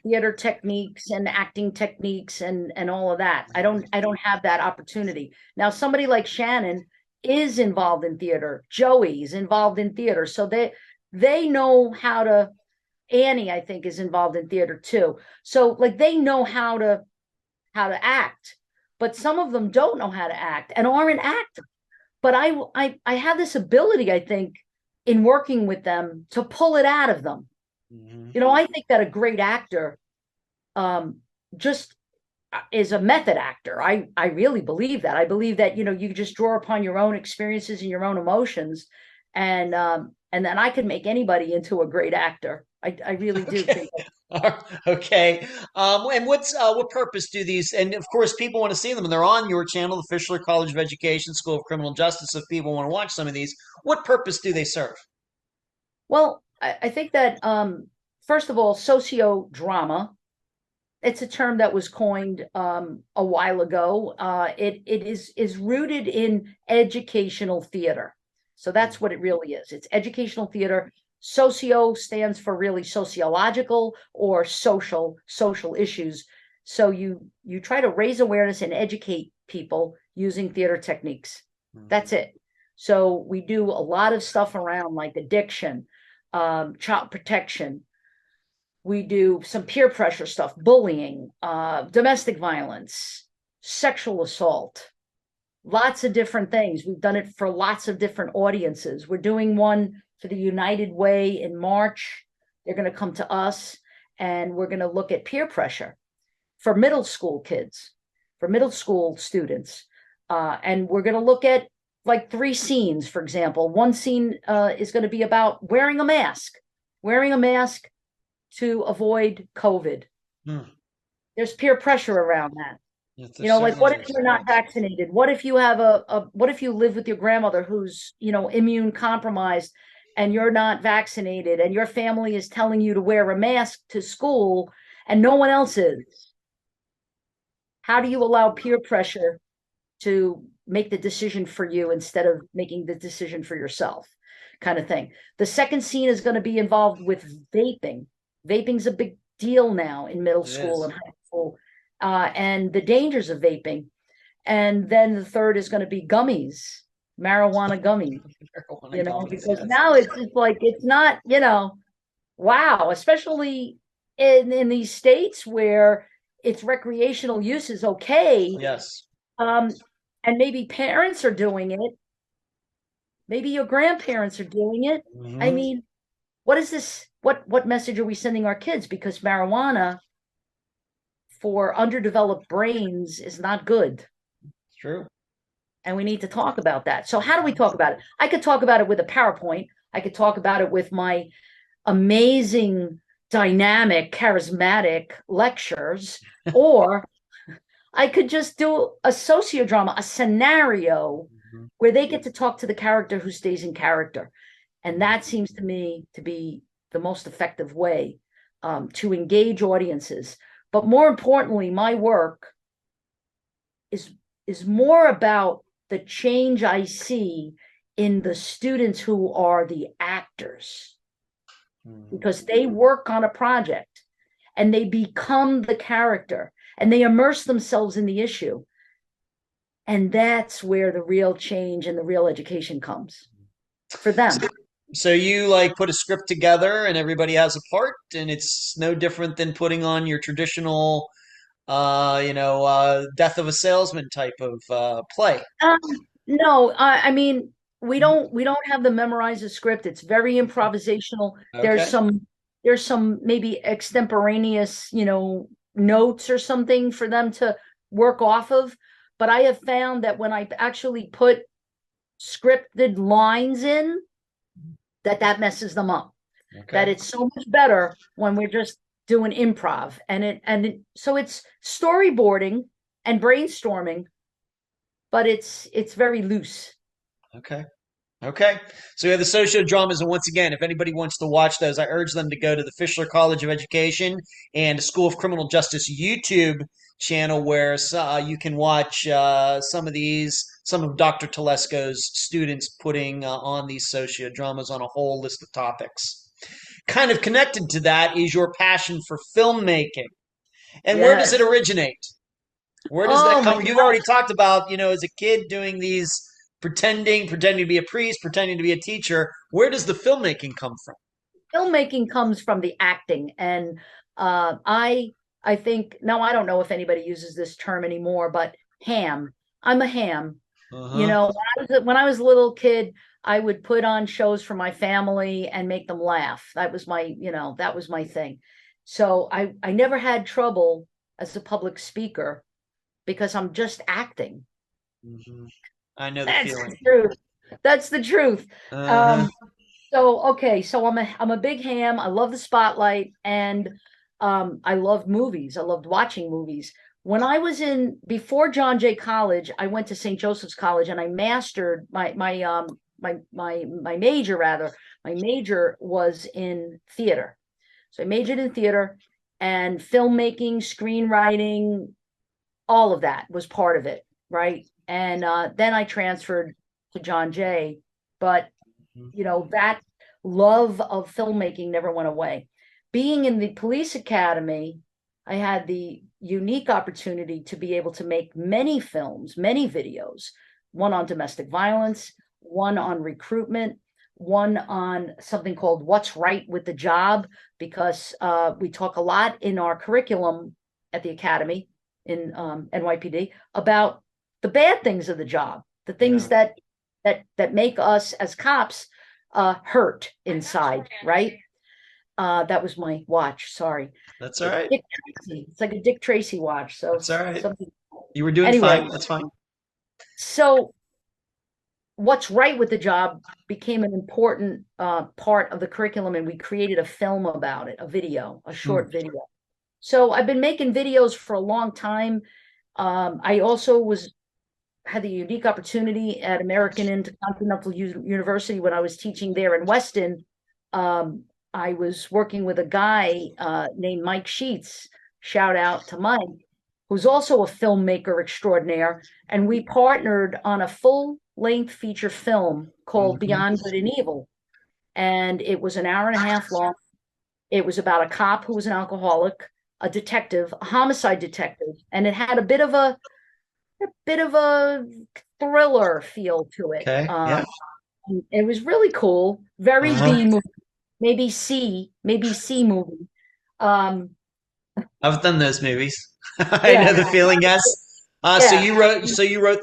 theater techniques and acting techniques and all of that. I don't have that opportunity. Now, somebody like Shannon is involved in theater. Joey's involved in theater. So they know how to. Annie, I think, is involved in theater too. So they know how to act, but some of them don't know how to act and aren't actors. But I have this ability, I think, in working with them to pull it out of them. I think that a great actor just is a method actor. I really believe that. I believe that, you just draw upon your own experiences and your own emotions. And then I could make anybody into a great actor. I really do think that. Okay. And what purpose do these, and of course people want to see them and they're on your channel, the Fischler College of Education, School of Criminal Justice. If people want to watch some of these, what purpose do they serve? Well, I think that, first of all, socio-drama, it's a term that was coined a while ago. It is rooted in educational theater. So that's what it really is. It's educational theater. Socio stands for really sociological or social issues. So you try to raise awareness and educate people using theater techniques. That's it. So we do a lot of stuff around like addiction, child protection. We do some peer pressure stuff, bullying, domestic violence, sexual assault, lots of different things. We've done it for lots of different audiences. We're doing one for the United Way in March. They're going to come to us and we're going to look at peer pressure for middle school kids, for middle school students. And we're going to look at 3 scenes, for example. One scene is going to be about wearing a mask to avoid COVID. Hmm. There's peer pressure around that. Yes, Like what if you're not vaccinated? What if you have what if you live with your grandmother who's, immune compromised and you're not vaccinated and your family is telling you to wear a mask to school and no one else is? How do you allow peer pressure to make the decision for you instead of making the decision for yourself, kind of thing? The second scene is going to be involved with vaping. Vaping's a big deal now in middle school and high school, and the dangers of vaping. And then the third is going to be gummies, marijuana gummies, because now it's just like, it's not, wow, especially in these states where it's recreational use is okay. Yes. And maybe parents are doing it. Maybe your grandparents are doing it. Mm-hmm. I mean, what is this? What message are we sending our kids? Because marijuana for underdeveloped brains is not good. It's true. And we need to talk about that. So how do we talk about it? I could talk about it with a PowerPoint. I could talk about it with my amazing, dynamic, charismatic lectures, or I could just do a sociodrama, a scenario where they get to talk to the character who stays in character. And that seems to me to be the most effective way to engage audiences. But more importantly, my work is more about the change I see in the students who are the actors, because they work on a project and they become the character and they immerse themselves in the issue. And that's where the real change and the real education comes for them. So you like put a script together and everybody has a part, and it's no different than putting on your traditional, death of a salesman type of play. No, I mean, we don't have them memorize a script. It's very improvisational. Okay. There's some maybe extemporaneous, notes or something for them to work off of. But I have found that when I actually put scripted lines in, that messes them up. Okay. That it's so much better when we're just doing improv, so it's storyboarding and brainstorming, but it's very loose. Okay. So we have the socio-dramas, and once again, if anybody wants to watch those, I urge them to go to the Fischler College of Education and School of Criminal Justice YouTube channel, where you can watch some of Dr. Telesco's students putting on these socio-dramas on a whole list of topics. Kind of connected to that is your passion for filmmaking. And where does it originate? Where does that come? You've already talked about, as a kid doing these pretending to be a priest, pretending to be a teacher. Where does the filmmaking come from? Filmmaking comes from the acting. And I think, now I don't know if anybody uses this term anymore, but ham. I'm a ham. When I was a little kid, I would put on shows for my family and make them laugh. That was my thing. So I never had trouble as a public speaker because I'm just acting. Mm-hmm. I know That's feeling. The truth. That's the truth. So I'm a big ham. I love the spotlight, and I loved movies. I loved watching movies. When I was before John Jay College, I went to St. Joseph's College and I mastered my major rather. My major was in theater. So I majored in theater, and filmmaking, screenwriting, all of that was part of it, right? And then I transferred to John Jay, but that love of filmmaking never went away. Being in the police academy, I had the unique opportunity to be able to make many films, many videos, one on domestic violence, one on recruitment, one on something called What's Right with the Job, because we talk a lot in our curriculum at the academy in NYPD about the bad things of the job, the things that make us as cops hurt inside, right? That was my watch. Sorry. That's all right. Dick Tracy. It's like a Dick Tracy watch. So that's all right. You were doing fine. That's fine. So what's right with the job became an important part of the curriculum, and we created a film about it, a short video. So I've been making videos for a long time. I also had the unique opportunity at American Intercontinental University when I was teaching there in Weston. I was working with a guy named Mike Sheets. Shout out to Mike, who's also a filmmaker extraordinaire. And we partnered on a full-length feature film called Beyond Good and Evil. And it was an hour and a half long. It was about a cop who was an alcoholic, a detective, a homicide detective, and it had a bit of a thriller feel to it. Okay. Yeah. It was really cool. Very B movie, maybe C movie. I've done those movies. I know the feeling, yes. So you wrote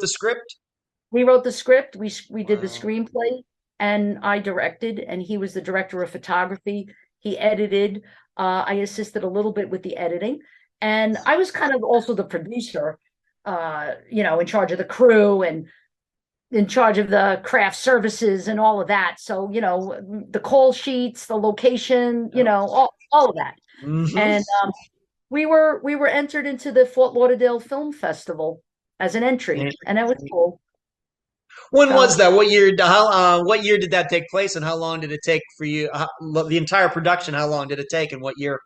the script? We wrote the script. We did the screenplay, and I directed, and he was the director of photography. He edited. I assisted a little bit with the editing, and I was kind of also the producer, in charge of the crew and in charge of the craft services and all of that. So, the call sheets, the location, all of that. And we were entered into the Fort Lauderdale Film Festival as an entry, and that was cool. When was that? What year? What year did that take place, and how long did it take for you? The entire production, how long did it take, and what year?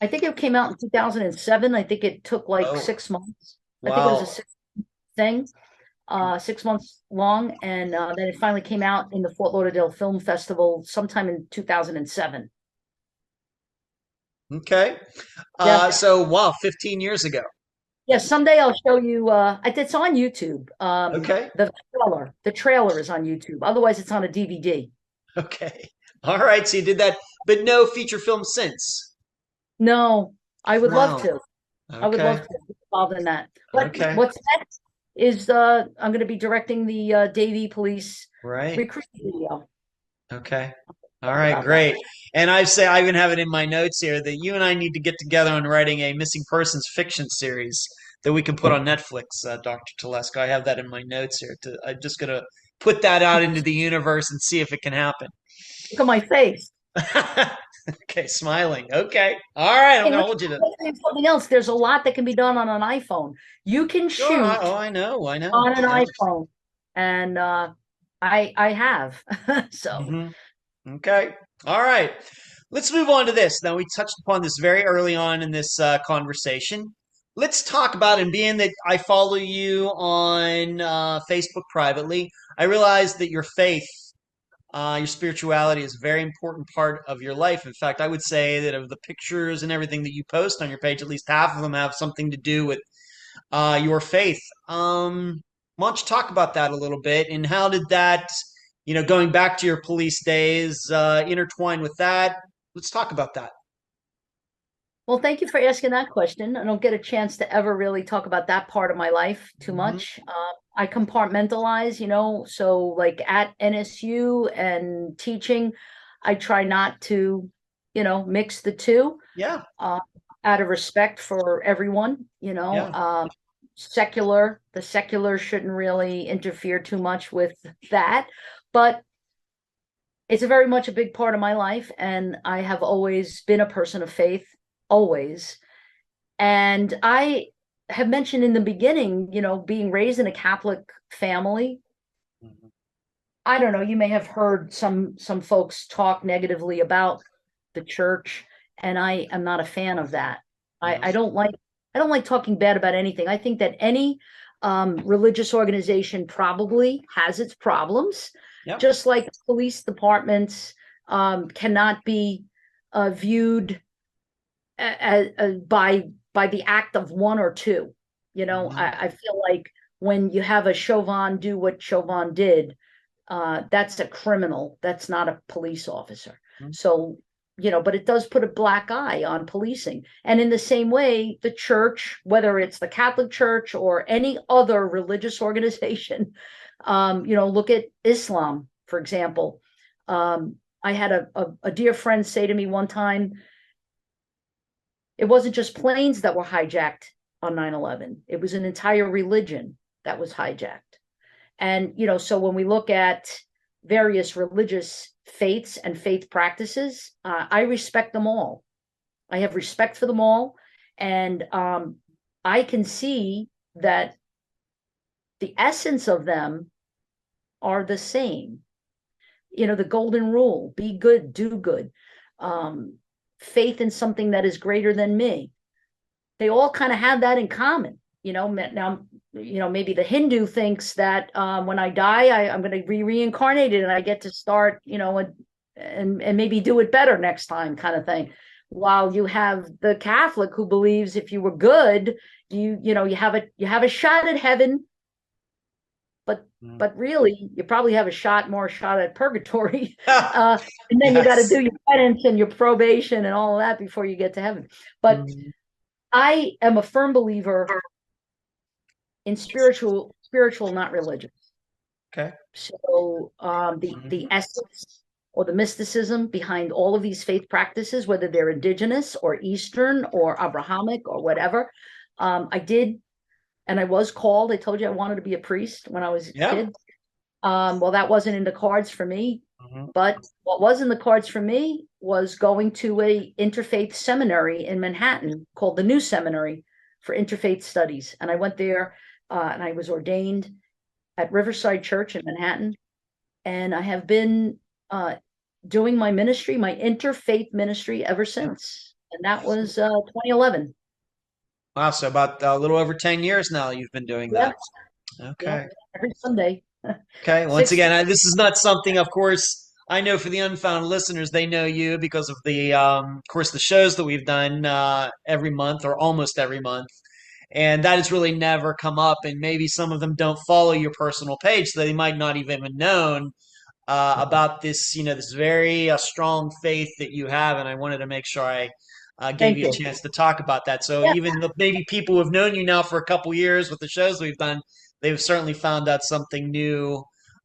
I think it came out in 2007. I think it took like 6 months. Wow. I think it was a 6-month thing, 6 months long, and then it finally came out in the Fort Lauderdale Film Festival sometime in 2007. Okay. So, wow, 15 years ago. Yeah, someday I'll show you. It's on YouTube. Okay. The trailer is on YouTube. Otherwise, it's on a DVD. Okay. All right. So you did that, but no feature film since. No, I would love to. Okay. I would love to be involved in that. But okay. What's next is I'm going to be directing the Davie Police recruit video. Okay. All right, great. And I even have it in my notes here that you and I need to get together on writing a missing persons fiction series that we can put on Netflix, Dr. Telesco. I have that in my notes here. I'm just going to put that out into the universe and see if it can happen. Look at my face. Okay, smiling. Okay. All right, I'm going to hold you to something else. There's a lot that can be done on an iPhone. You can shoot I know. On an iPhone. And I have. So Okay. All right. Let's move on to this. Now, we touched upon this very early on in this conversation. Let's talk about, and being that I follow you on Facebook privately, I realize that your faith, your spirituality is a very important part of your life. In fact, I would say that of the pictures and everything that you post on your page, at least half of them have something to do with your faith. Why don't you talk about that a little bit, and how did that, going back to your police days, intertwine with that? Let's talk about that. Well, thank you for asking that question. I don't get a chance to ever really talk about that part of my life too much. I compartmentalize, so like at NSU and teaching, I try not to, mix the two. Yeah. Out of respect for everyone, the secular shouldn't really interfere too much with that. But it's very much a big part of my life, and I have always been a person of faith, always. And I have mentioned in the beginning, being raised in a Catholic family. I don't know, you may have heard some folks talk negatively about the church, and I am not a fan of that. I don't like talking bad about anything. I think that any religious organization probably has its problems. Yep. Just like police departments cannot be viewed by the act of one or two. I feel like when you have a Chauvin do what Chauvin did, that's a criminal. That's not a police officer. So, but it does put a black eye on policing. And in the same way, the church, whether it's the Catholic Church or any other religious organization, look at Islam, for example. I had a dear friend say to me one time, it wasn't just planes that were hijacked on 9/11. It was an entire religion that was hijacked. And, so when we look at various religious faiths and faith practices, I respect them all. I have respect for them all. And I can see that the essence of them are the same. The golden rule, be good, do good, faith in something that is greater than me. They all kind of have that in common. Now, maybe the Hindu thinks that when I die, I'm going to be reincarnated and I get to start, and maybe do it better next time, kind of thing. While you have the Catholic who believes if you were good, you have a shot at heaven, but really you probably have more shot at purgatory. And then you got to do your penance and your probation and all of that before you get to heaven. But I am a firm believer in spiritual, not religious. Okay. So the essence or the mysticism behind all of these faith practices, whether they're indigenous or Eastern or Abrahamic or whatever, I did, and I was called. I told you I wanted to be a priest when I was a kid. Well, that wasn't in the cards for me. But what was in the cards for me was going to a interfaith seminary in Manhattan called the New Seminary for Interfaith Studies. And I went there and I was ordained at Riverside Church in Manhattan. And I have been doing my ministry, my interfaith ministry ever since. And that was 2011. Wow. So about a little over 10 years now you've been doing that. Okay. Every Sunday. Okay. Once again, this is not something, of course, I know for the Unfound listeners, they know you because of of course, the shows that we've done every month or almost every month. And that has really never come up. And maybe some of them don't follow your personal page, so they might not even have known about this, this very strong faith that you have. And I wanted to make sure I gave you a chance to talk about that. So even maybe people who have known you now for a couple years with the shows we've done, they've certainly found out something new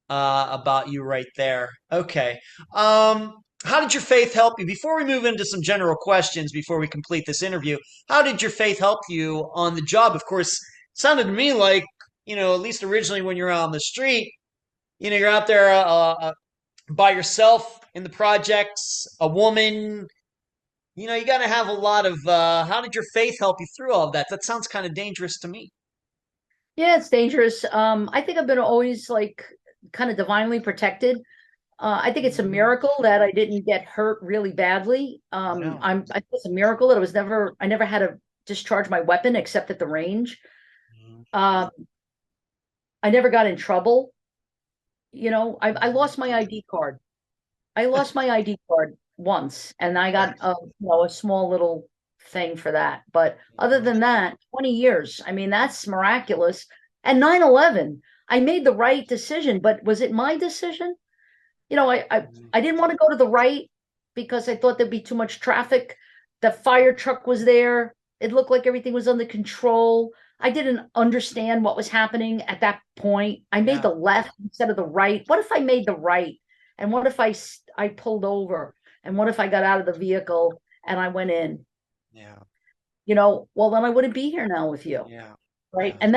about you right there. Okay. How did your faith help you? Before we move into some general questions, before we complete this interview, how did your faith help you on the job? Of course, it sounded to me like, at least originally when you're out on the street, you're out there by yourself in the projects, a woman. You got to have a lot of. How did your faith help you through all of that? That sounds kind of dangerous to me. Yeah, it's dangerous. I think I've been always kind of divinely protected. I think it's a miracle that I didn't get hurt really badly. I think it's a miracle that I never had to discharge my weapon except at the range. I never got in trouble. I lost my ID card. I lost my ID card once, and I got a small little thing for that. But other than that, 20 years. I mean, that's miraculous. And 9/11, I made the right decision, but was it my decision? I didn't want to go to the right because I thought there'd be too much traffic. The fire truck was there. It looked like everything was under control. I didn't understand what was happening at that point. I made the left instead of the right. What if I made the right? And what if I pulled over? And what if I got out of the vehicle and I went in? Well, then I wouldn't be here now with you. Right. And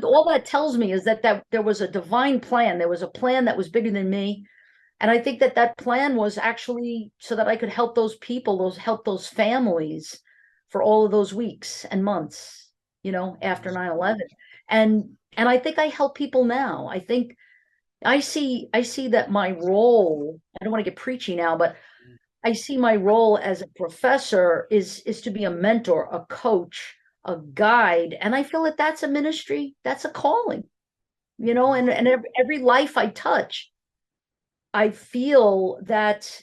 all that tells me is that there was a divine plan. There was a plan that was bigger than me. And I think that plan was actually so that I could help those people, help those families for all of those weeks and months, after 9/11. And I think I help people now. I think I see that my role, I don't want to get preachy now, but I see my role as a professor is to be a mentor, a coach, a guide. And I feel that that's a ministry, that's a calling, and every life I touch, I feel that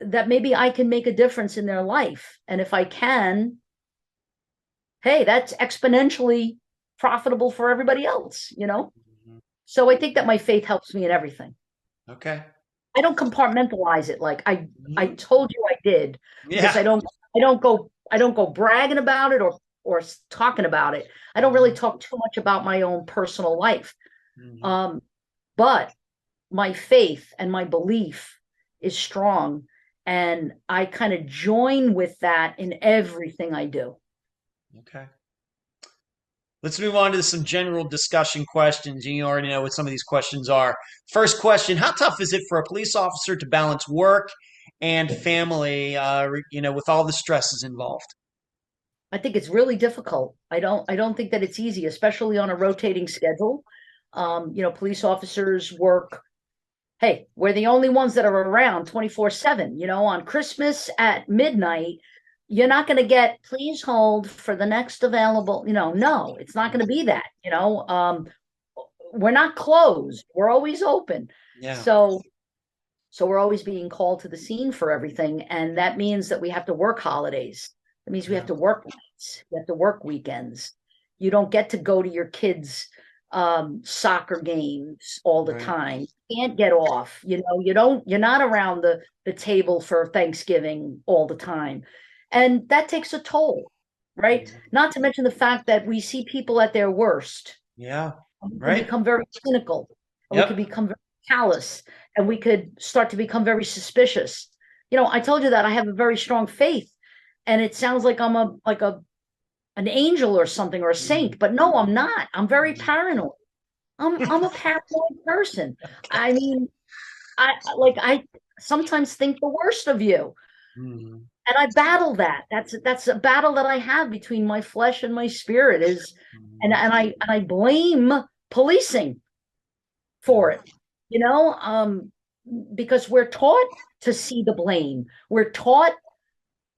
maybe I can make a difference in their life. And if I can, hey, that's exponentially profitable for everybody else, So I think that my faith helps me in everything. Okay. I don't compartmentalize it like I told you I did. Because I don't go bragging about it or talking about it. I don't really talk too much about my own personal life. But my faith and my belief is strong, and I kind of join with that in everything I do. Okay. Let's move on to some general discussion questions. You already know what some of these questions are. First question: how tough is it for a police officer to balance work and family? With all the stresses involved. I think it's really difficult. I don't think that it's easy, especially on a rotating schedule. Police officers work. Hey, we're the only ones that are around 24/7. On Christmas at midnight, you're not going to get, please hold for the next available. No, it's not going to be that. We're not closed. We're always open. Yeah. So we're always being called to the scene for everything, and that means that we have to work holidays. That means we have to work nights. We have to work weekends. You don't get to go to your kids' soccer games all the time. You can't get off. You're not around the table for Thanksgiving all the time. And that takes a toll, right? Not to mention the fact that we see people at their worst. Yeah. We can become very cynical. And we could become very callous, and we could start to become very suspicious. I told you that I have a very strong faith, and it sounds like I'm an angel or something, or a saint, but no, I'm not. I'm very paranoid. I'm a paranoid person. I mean, I sometimes think the worst of you. Mm-hmm. And I battle that. That's a battle that I have between my flesh and my spirit and I blame policing for it. Because we're taught to see the blame. We're taught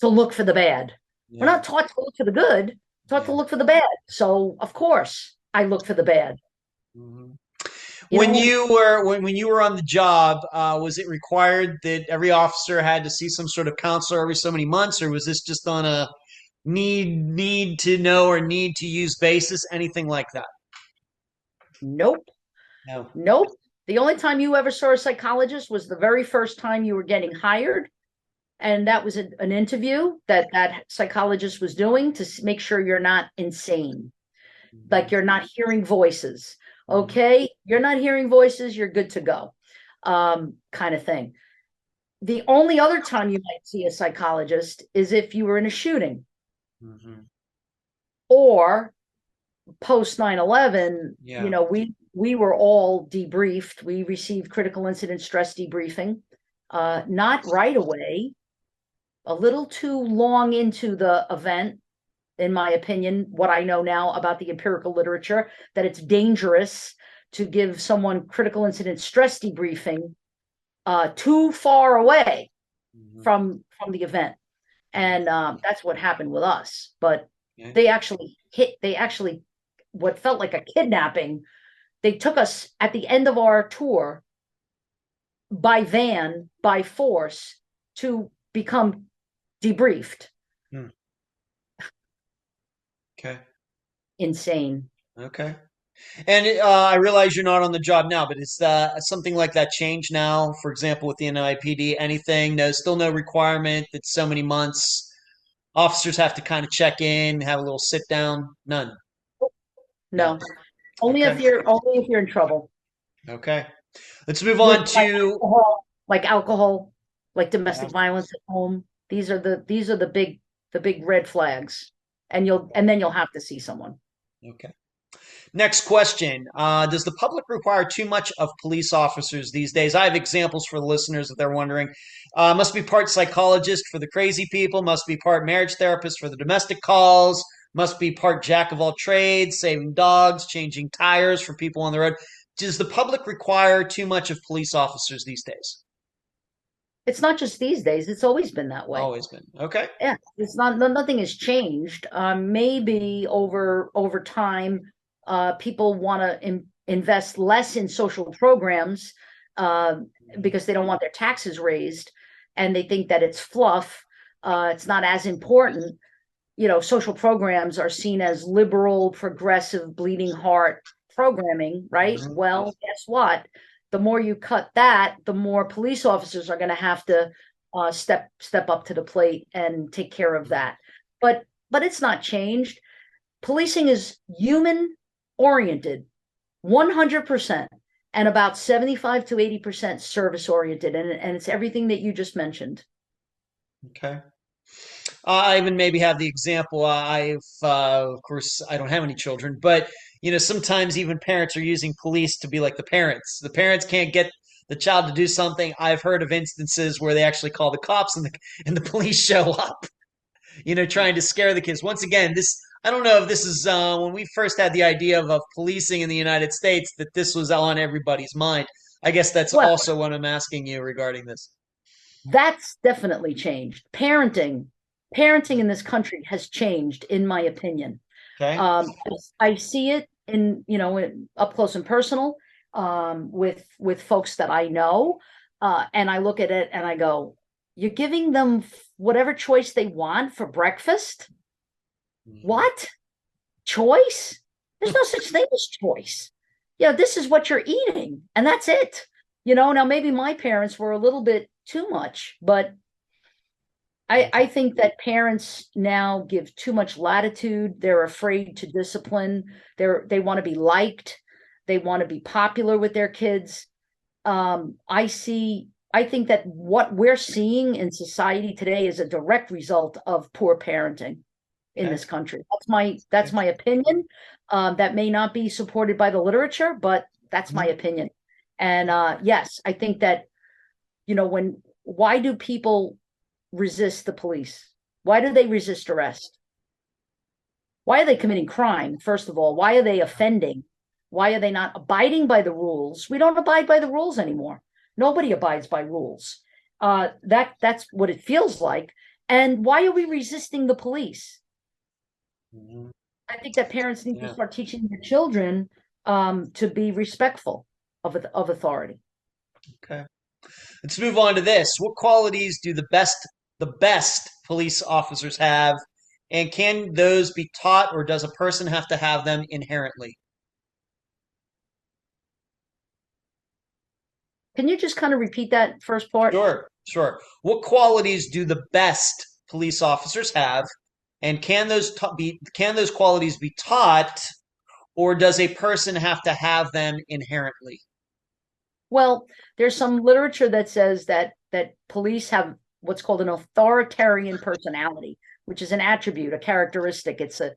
to look for the bad. Yeah. We're not taught to look for the good, taught to look for the bad. So of course I look for the bad. Mm-hmm. When you were on the job, was it required that every officer had to see some sort of counselor every so many months, or was this just on a need to know or need to use basis, anything like that? Nope. No. Nope. The only time you ever saw a psychologist was the very first time you were getting hired. And that was an interview that psychologist was doing to make sure you're not insane, like you're not hearing voices. Okay, you're not hearing voices, you're good to go, kind of thing. The only other time you might see a psychologist is if you were in a shooting or post 9/11. We were all debriefed. We received critical incident stress debriefing, not right away, a little too long into the event. In my opinion, what I know now about the empirical literature, that it's dangerous to give someone critical incident stress debriefing too far away from the event. And that's what happened with us. But they actually what felt like a kidnapping. They took us at the end of our tour by van, by force, to become debriefed. Okay. Insane. Okay. And I realize you're not on the job now, but is something like that changed now? For example, with the NYPD, anything? No, still no requirement that so many months officers have to kind of check in, have a little sit down. None. No. Only if you're in trouble. Okay. Let's move on to alcohol, like domestic violence at home. These are the big red flags. And then you'll have to see someone. Okay. Next question. Does the public require too much of police officers these days? I have examples for the listeners if they're wondering. Must be part psychologist for the crazy people, must be part marriage therapist for the domestic calls, must be part jack of all trades, saving dogs, changing tires for people on the road. Does the public require too much of police officers these days? It's not just these days. It's always been that way. Always been. Okay. Yeah. It's not, nothing has changed. Maybe over time, people want to invest less in social programs because they don't want their taxes raised, and they think that it's fluff. It's not as important. Social programs are seen as liberal, progressive, bleeding heart programming, right? Well, guess what? The more you cut that, the more police officers are going to have to step up to the plate and take care of that. But it's not changed. Policing is human oriented, 100%, and about 75 to 80% service oriented, and it's everything that you just mentioned. Okay. I even maybe have the example. Of course, I don't have any children, but sometimes even parents are using police to be like the parents. The parents can't get the child to do something. I've heard of instances where they actually call the cops and the police show up. Trying to scare the kids. Once again, this I don't know if this is when we first had the idea of policing in the United States that this was on everybody's mind. I guess that's Well, also what I'm asking you regarding this. that's definitely changed. Parenting in this country has changed, in my opinion. Okay. I see it up close and personal, with folks that I know, and I look at it and I go, "You're giving them whatever choice they want for breakfast? What choice? There's no such thing as choice. This is what you're eating, and that's it." Now maybe my parents were a little bit too much, but I think that parents now give too much latitude. They're afraid to discipline. They want to be liked. They want to be popular with their kids. I think that what we're seeing in society today is a direct result of poor parenting in this country. That's my opinion. That may not be supported by the literature, but that's my opinion. And yes, I think that why do people resist the police? Why do they resist arrest? Why are they committing crime? First of all, why are they offending? Why are they not abiding by the rules? We don't abide by the rules anymore. Nobody abides by rules. That's what it feels like. And why are we resisting the police? I think that parents need to start teaching their children to be respectful of authority. Okay. Let's move on to this. What qualities do the best police officers have, and can those be taught, or does a person have to have them inherently? Can you just kind of repeat that first part? Sure. What qualities do the best police officers have, and can those qualities be taught, or does a person have to have them inherently? Well, there's some literature that says that police have what's called an authoritarian personality, which is an attribute, a characteristic. It's a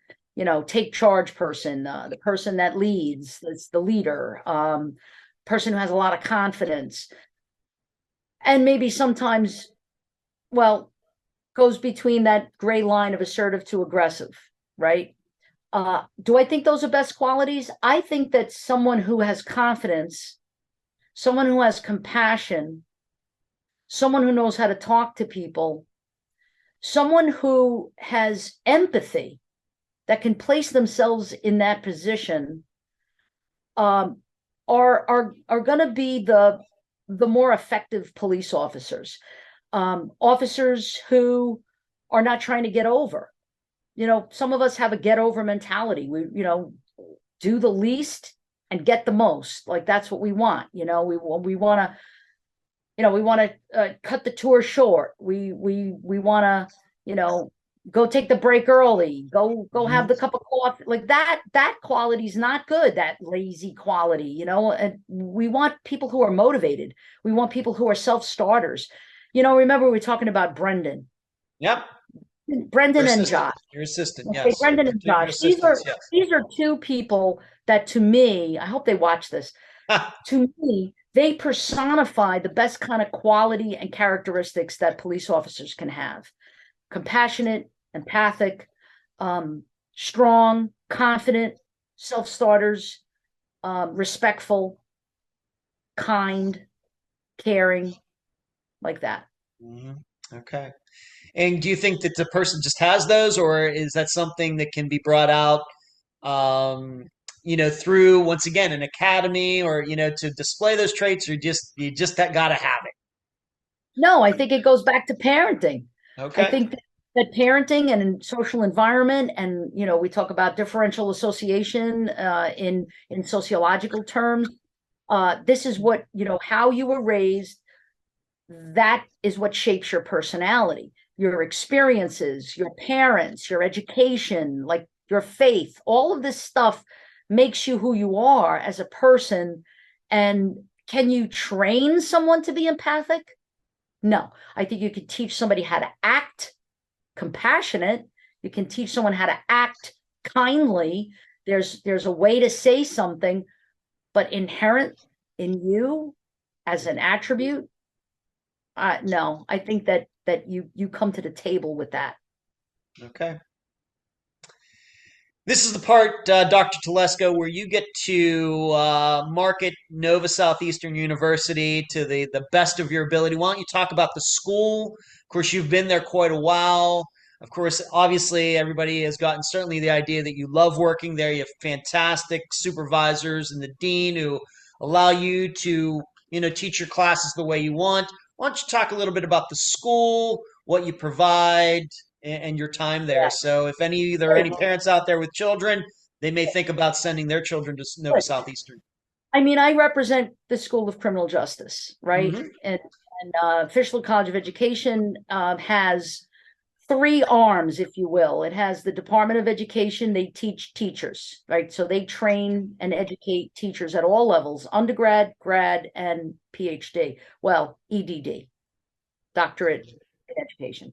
take charge person, the person that leads, that's the leader, person who has a lot of confidence, and maybe sometimes, goes between that gray line of assertive to aggressive, right? Do I think those are best qualities? I think that someone who has confidence, someone who has compassion, someone who knows how to talk to people, someone who has empathy, that can place themselves in that position, are going to be the more effective police officers. Officers who are not trying to get over. Some of us have a get over mentality. We do the least and get the most. Like, that's what we want. We want to cut the tour short. We want to go take the break early, go have the cup of coffee. Like that quality is not good, that lazy quality. And we want people who are motivated. We want people who are self-starters. Remember we were talking about Brendan. Yep. Brendan and Josh. Your assistant, okay, yes. Brendan and Josh. These are two people that, to me, I hope they watch this. To me, they personify the best kind of quality and characteristics that police officers can have. Compassionate, empathic, strong, confident, self-starters, respectful, kind, caring, like that. Okay. And do you think that the person just has those, or is that something that can be brought out, through, once again, an academy, or, to display those traits, or you just got to have it? No, I think it goes back to parenting. Okay. I think that parenting and social environment, and we talk about differential association in sociological terms. This is what how you were raised. That is what shapes your personality, your experiences, your parents, your education, like your faith. All of this stuff makes you who you are as a person. And can you train someone to be empathic? No. I think you could teach somebody how to act compassionate. You can teach someone how to act kindly. There's a way to say something, but inherent in you as an attribute, no, I think that you come to the table with that. Okay. This is the part, Dr. Telesco, where you get to market Nova Southeastern University to the best of your ability. Why don't you talk about the school? Of course, you've been there quite a while. Of course, obviously, everybody has gotten certainly the idea that you love working there. You have fantastic supervisors and the dean who allow you to, teach your classes the way you want. Why don't you talk a little bit about the school, what you provide, and your time there. Yeah. So if there are any parents out there with children, they may think about sending their children to Nova Southeastern. I mean, I represent the School of Criminal Justice, right? Mm-hmm. And Fishel College of Education has three arms, if you will. It has the Department of Education. They teach teachers, right? So they train and educate teachers at all levels, undergrad, grad, and PhD. Well, EDD, Doctorate in Education.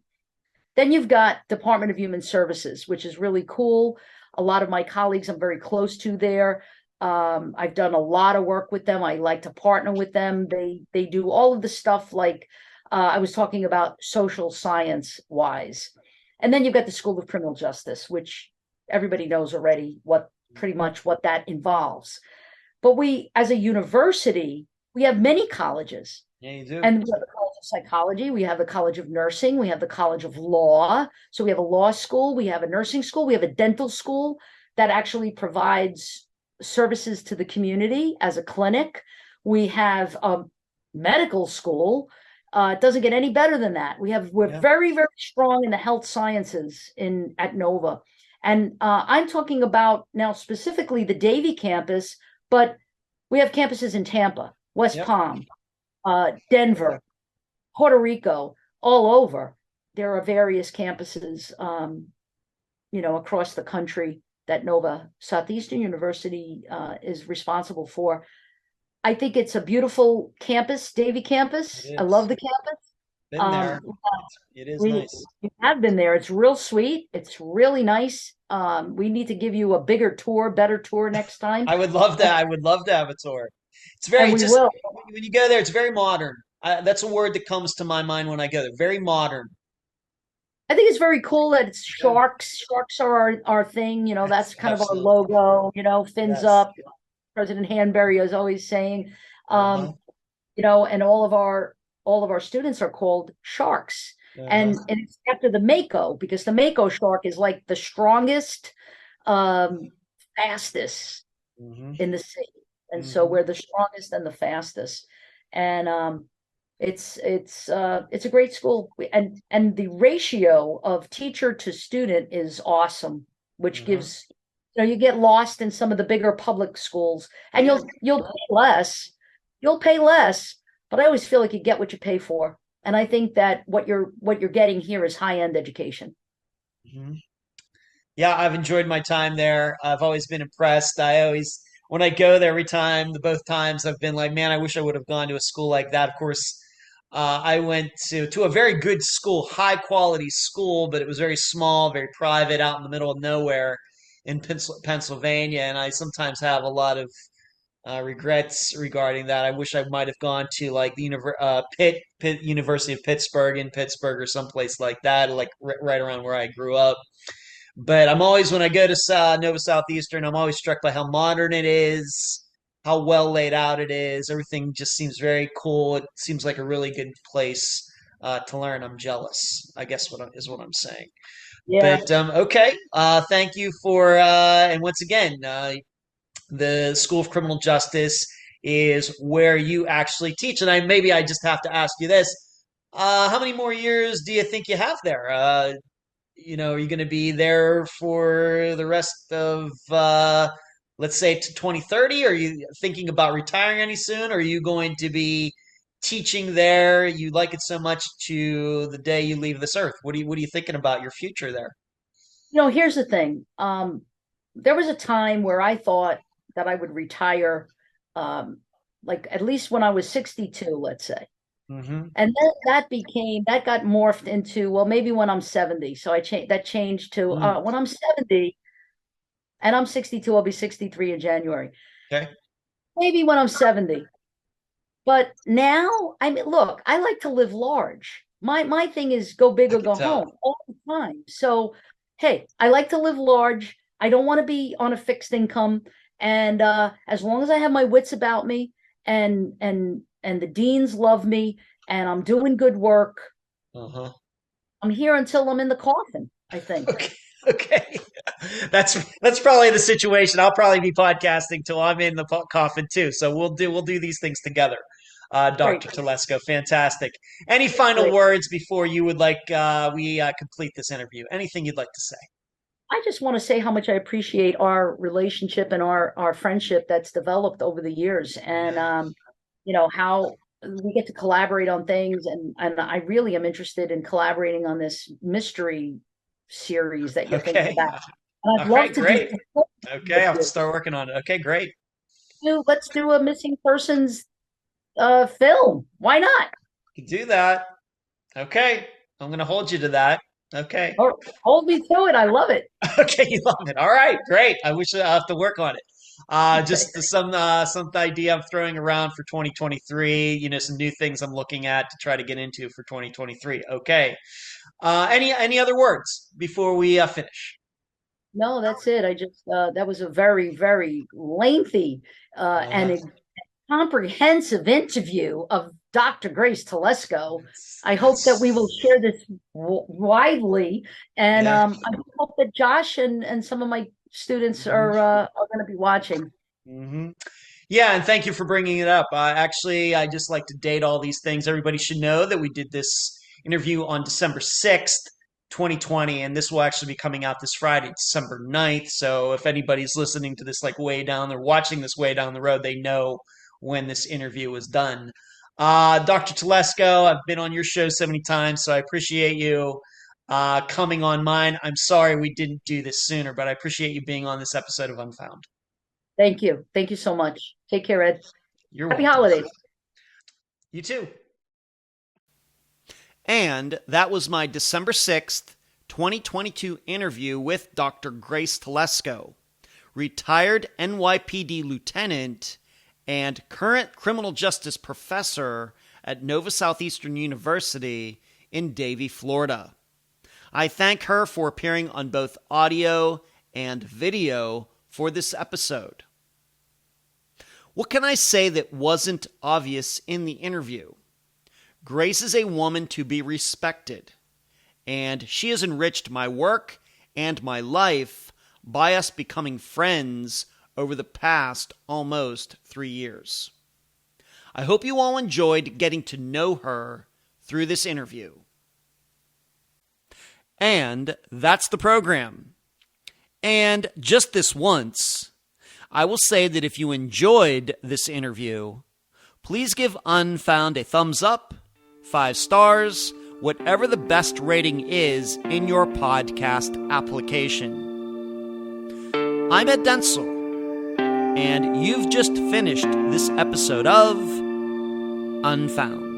Then you've got Department of Human Services, which is really cool. A lot of my colleagues I'm very close to there. I've done a lot of work with them. I like to partner with them. They do all of the stuff like I was talking about social science wise. And then you've got the School of Criminal Justice, which everybody knows already pretty much what that involves. But we, as a university, we have many colleges. Yeah, you do. And we have the College of Psychology, we have the College of Nursing, we have the College of Law. So we have a law school, we have a nursing school, we have a dental school that actually provides services to the community as a clinic. We have a medical school. It doesn't get any better than that. We're very, very strong in the health sciences at Nova. And I'm talking about now specifically the Davie campus, but we have campuses in Tampa, West Palm, Denver, Puerto Rico, all over. There are various campuses, across the country that Nova Southeastern University is responsible for. I think it's a beautiful campus, Davie campus. I love the campus. Been there. It is nice. We have been there. It's real sweet. It's really nice. We need to give you a better tour next time. I would love that. I would love to have a tour. It's very when you go there, it's very modern. That's a word that comes to my mind when I go there. Very modern. I think it's very cool that it's sharks. Sharks are our thing. That's kind of our logo. Fins up. President Hanbury is always saying, and all of our students are called sharks, and it's after the Mako, because the Mako shark is like the strongest, fastest in the sea, and so we're the strongest and the fastest, and it's a great school, and the ratio of teacher to student is awesome, which gives. You get lost in some of the bigger public schools, and you'll pay less. You'll pay less, but I always feel like you get what you pay for, and I think that what you're getting here is high-end education. Mm-hmm. Yeah, I've enjoyed my time there. I've always been impressed. When I go there, both times, I've been like, man, I wish I would have gone to a school like that. Of course, I went to a very good school, high quality school, but it was very small, very private, out in the middle of nowhere in Pennsylvania, and I sometimes have a lot of regrets regarding that. I wish I might have gone to like the Pitt University of Pittsburgh in Pittsburgh or someplace like that, like right around where I grew up. But I'm always, when I go to Nova Southeastern, I'm always struck by how modern it is, how well laid out it is. Everything just seems very cool. It seems like a really good place to learn. I'm jealous, I guess is what I'm saying. Yeah. But okay, thank you for and once again, the School of Criminal Justice is where you actually teach. And maybe I just have to ask you this: how many more years do you think you have there? Are you going to be there for the rest of, let's say, to 2030? Are you thinking about retiring any soon? Or are you going to be teaching there? You like it so much to the day you leave this earth. What are you thinking about your future there? Here's the thing. There was a time where I thought that I would retire, like at least when I was 62, let's say. Mm-hmm. And then that got morphed into, well, maybe when I'm 70. So that changed to when I'm 70 and I'm 62, I'll be 63 in January. Okay. Maybe when I'm 70. But now, I mean, look, I like to live large. My thing is go big or go home all the time. So, hey, I like to live large. I don't want to be on a fixed income. And as long as I have my wits about me and the deans love me and I'm doing good work, I'm here until I'm in the coffin, I think. Okay. That's probably the situation. I'll probably be podcasting till I'm in the coffin too. So we'll do these things together. Dr. Telesco, fantastic. Any final words before you would like we complete this interview? Anything you'd like to say? I just want to say how much I appreciate our relationship and our friendship that's developed over the years, and how we get to collaborate on things, and I really am interested in collaborating on this mystery series that you're thinking about. And I'd love to great. Okay, I'll have to start working on it. Okay, great. Let's do a missing persons film. Why not? You can do that. Okay, I'm going to hold you to that. Okay. Hold me to it. I love it. Okay, you love it. All right, great. I wish I'll have to work on it. Just some idea I'm throwing around for 2023. Some new things I'm looking at to try to get into for 2023. Okay. Any other words before we finish? No, that's it. I just that was a very, very lengthy and comprehensive interview of Dr. Grace Telesco. I hope that we will share this widely, and I hope that Josh and some of my students are going to be watching. Mm-hmm. Yeah, and thank you for bringing it up. Actually, I just like to date all these things. Everybody should know that we did this interview on December 6th, 2020, and this will actually be coming out this Friday, December 9th. So if anybody's listening to this like way down, they're watching this way down the road, they know when this interview was done. Dr. Telesco, I've been on your show so many times, so I appreciate you coming on mine. I'm sorry we didn't do this sooner, but I appreciate you being on this episode of Unfound. Thank you. Thank you so much. Take care, Ed. Happy holidays. You too. And that was my December 6th, 2022 interview with Dr. Grace Telesco, retired NYPD lieutenant and current criminal justice professor at Nova Southeastern University in Davie, Florida. I thank her for appearing on both audio and video for this episode. What can I say that wasn't obvious in the interview? Grace is a woman to be respected, and she has enriched my work and my life by us becoming friends over the past almost 3 years. I hope you all enjoyed getting to know her through this interview. And that's the program. And just this once, I will say that if you enjoyed this interview, please give Unfound a thumbs up, 5 stars, whatever the best rating is in your podcast application. I'm Ed Densel, and you've just finished this episode of Unfound.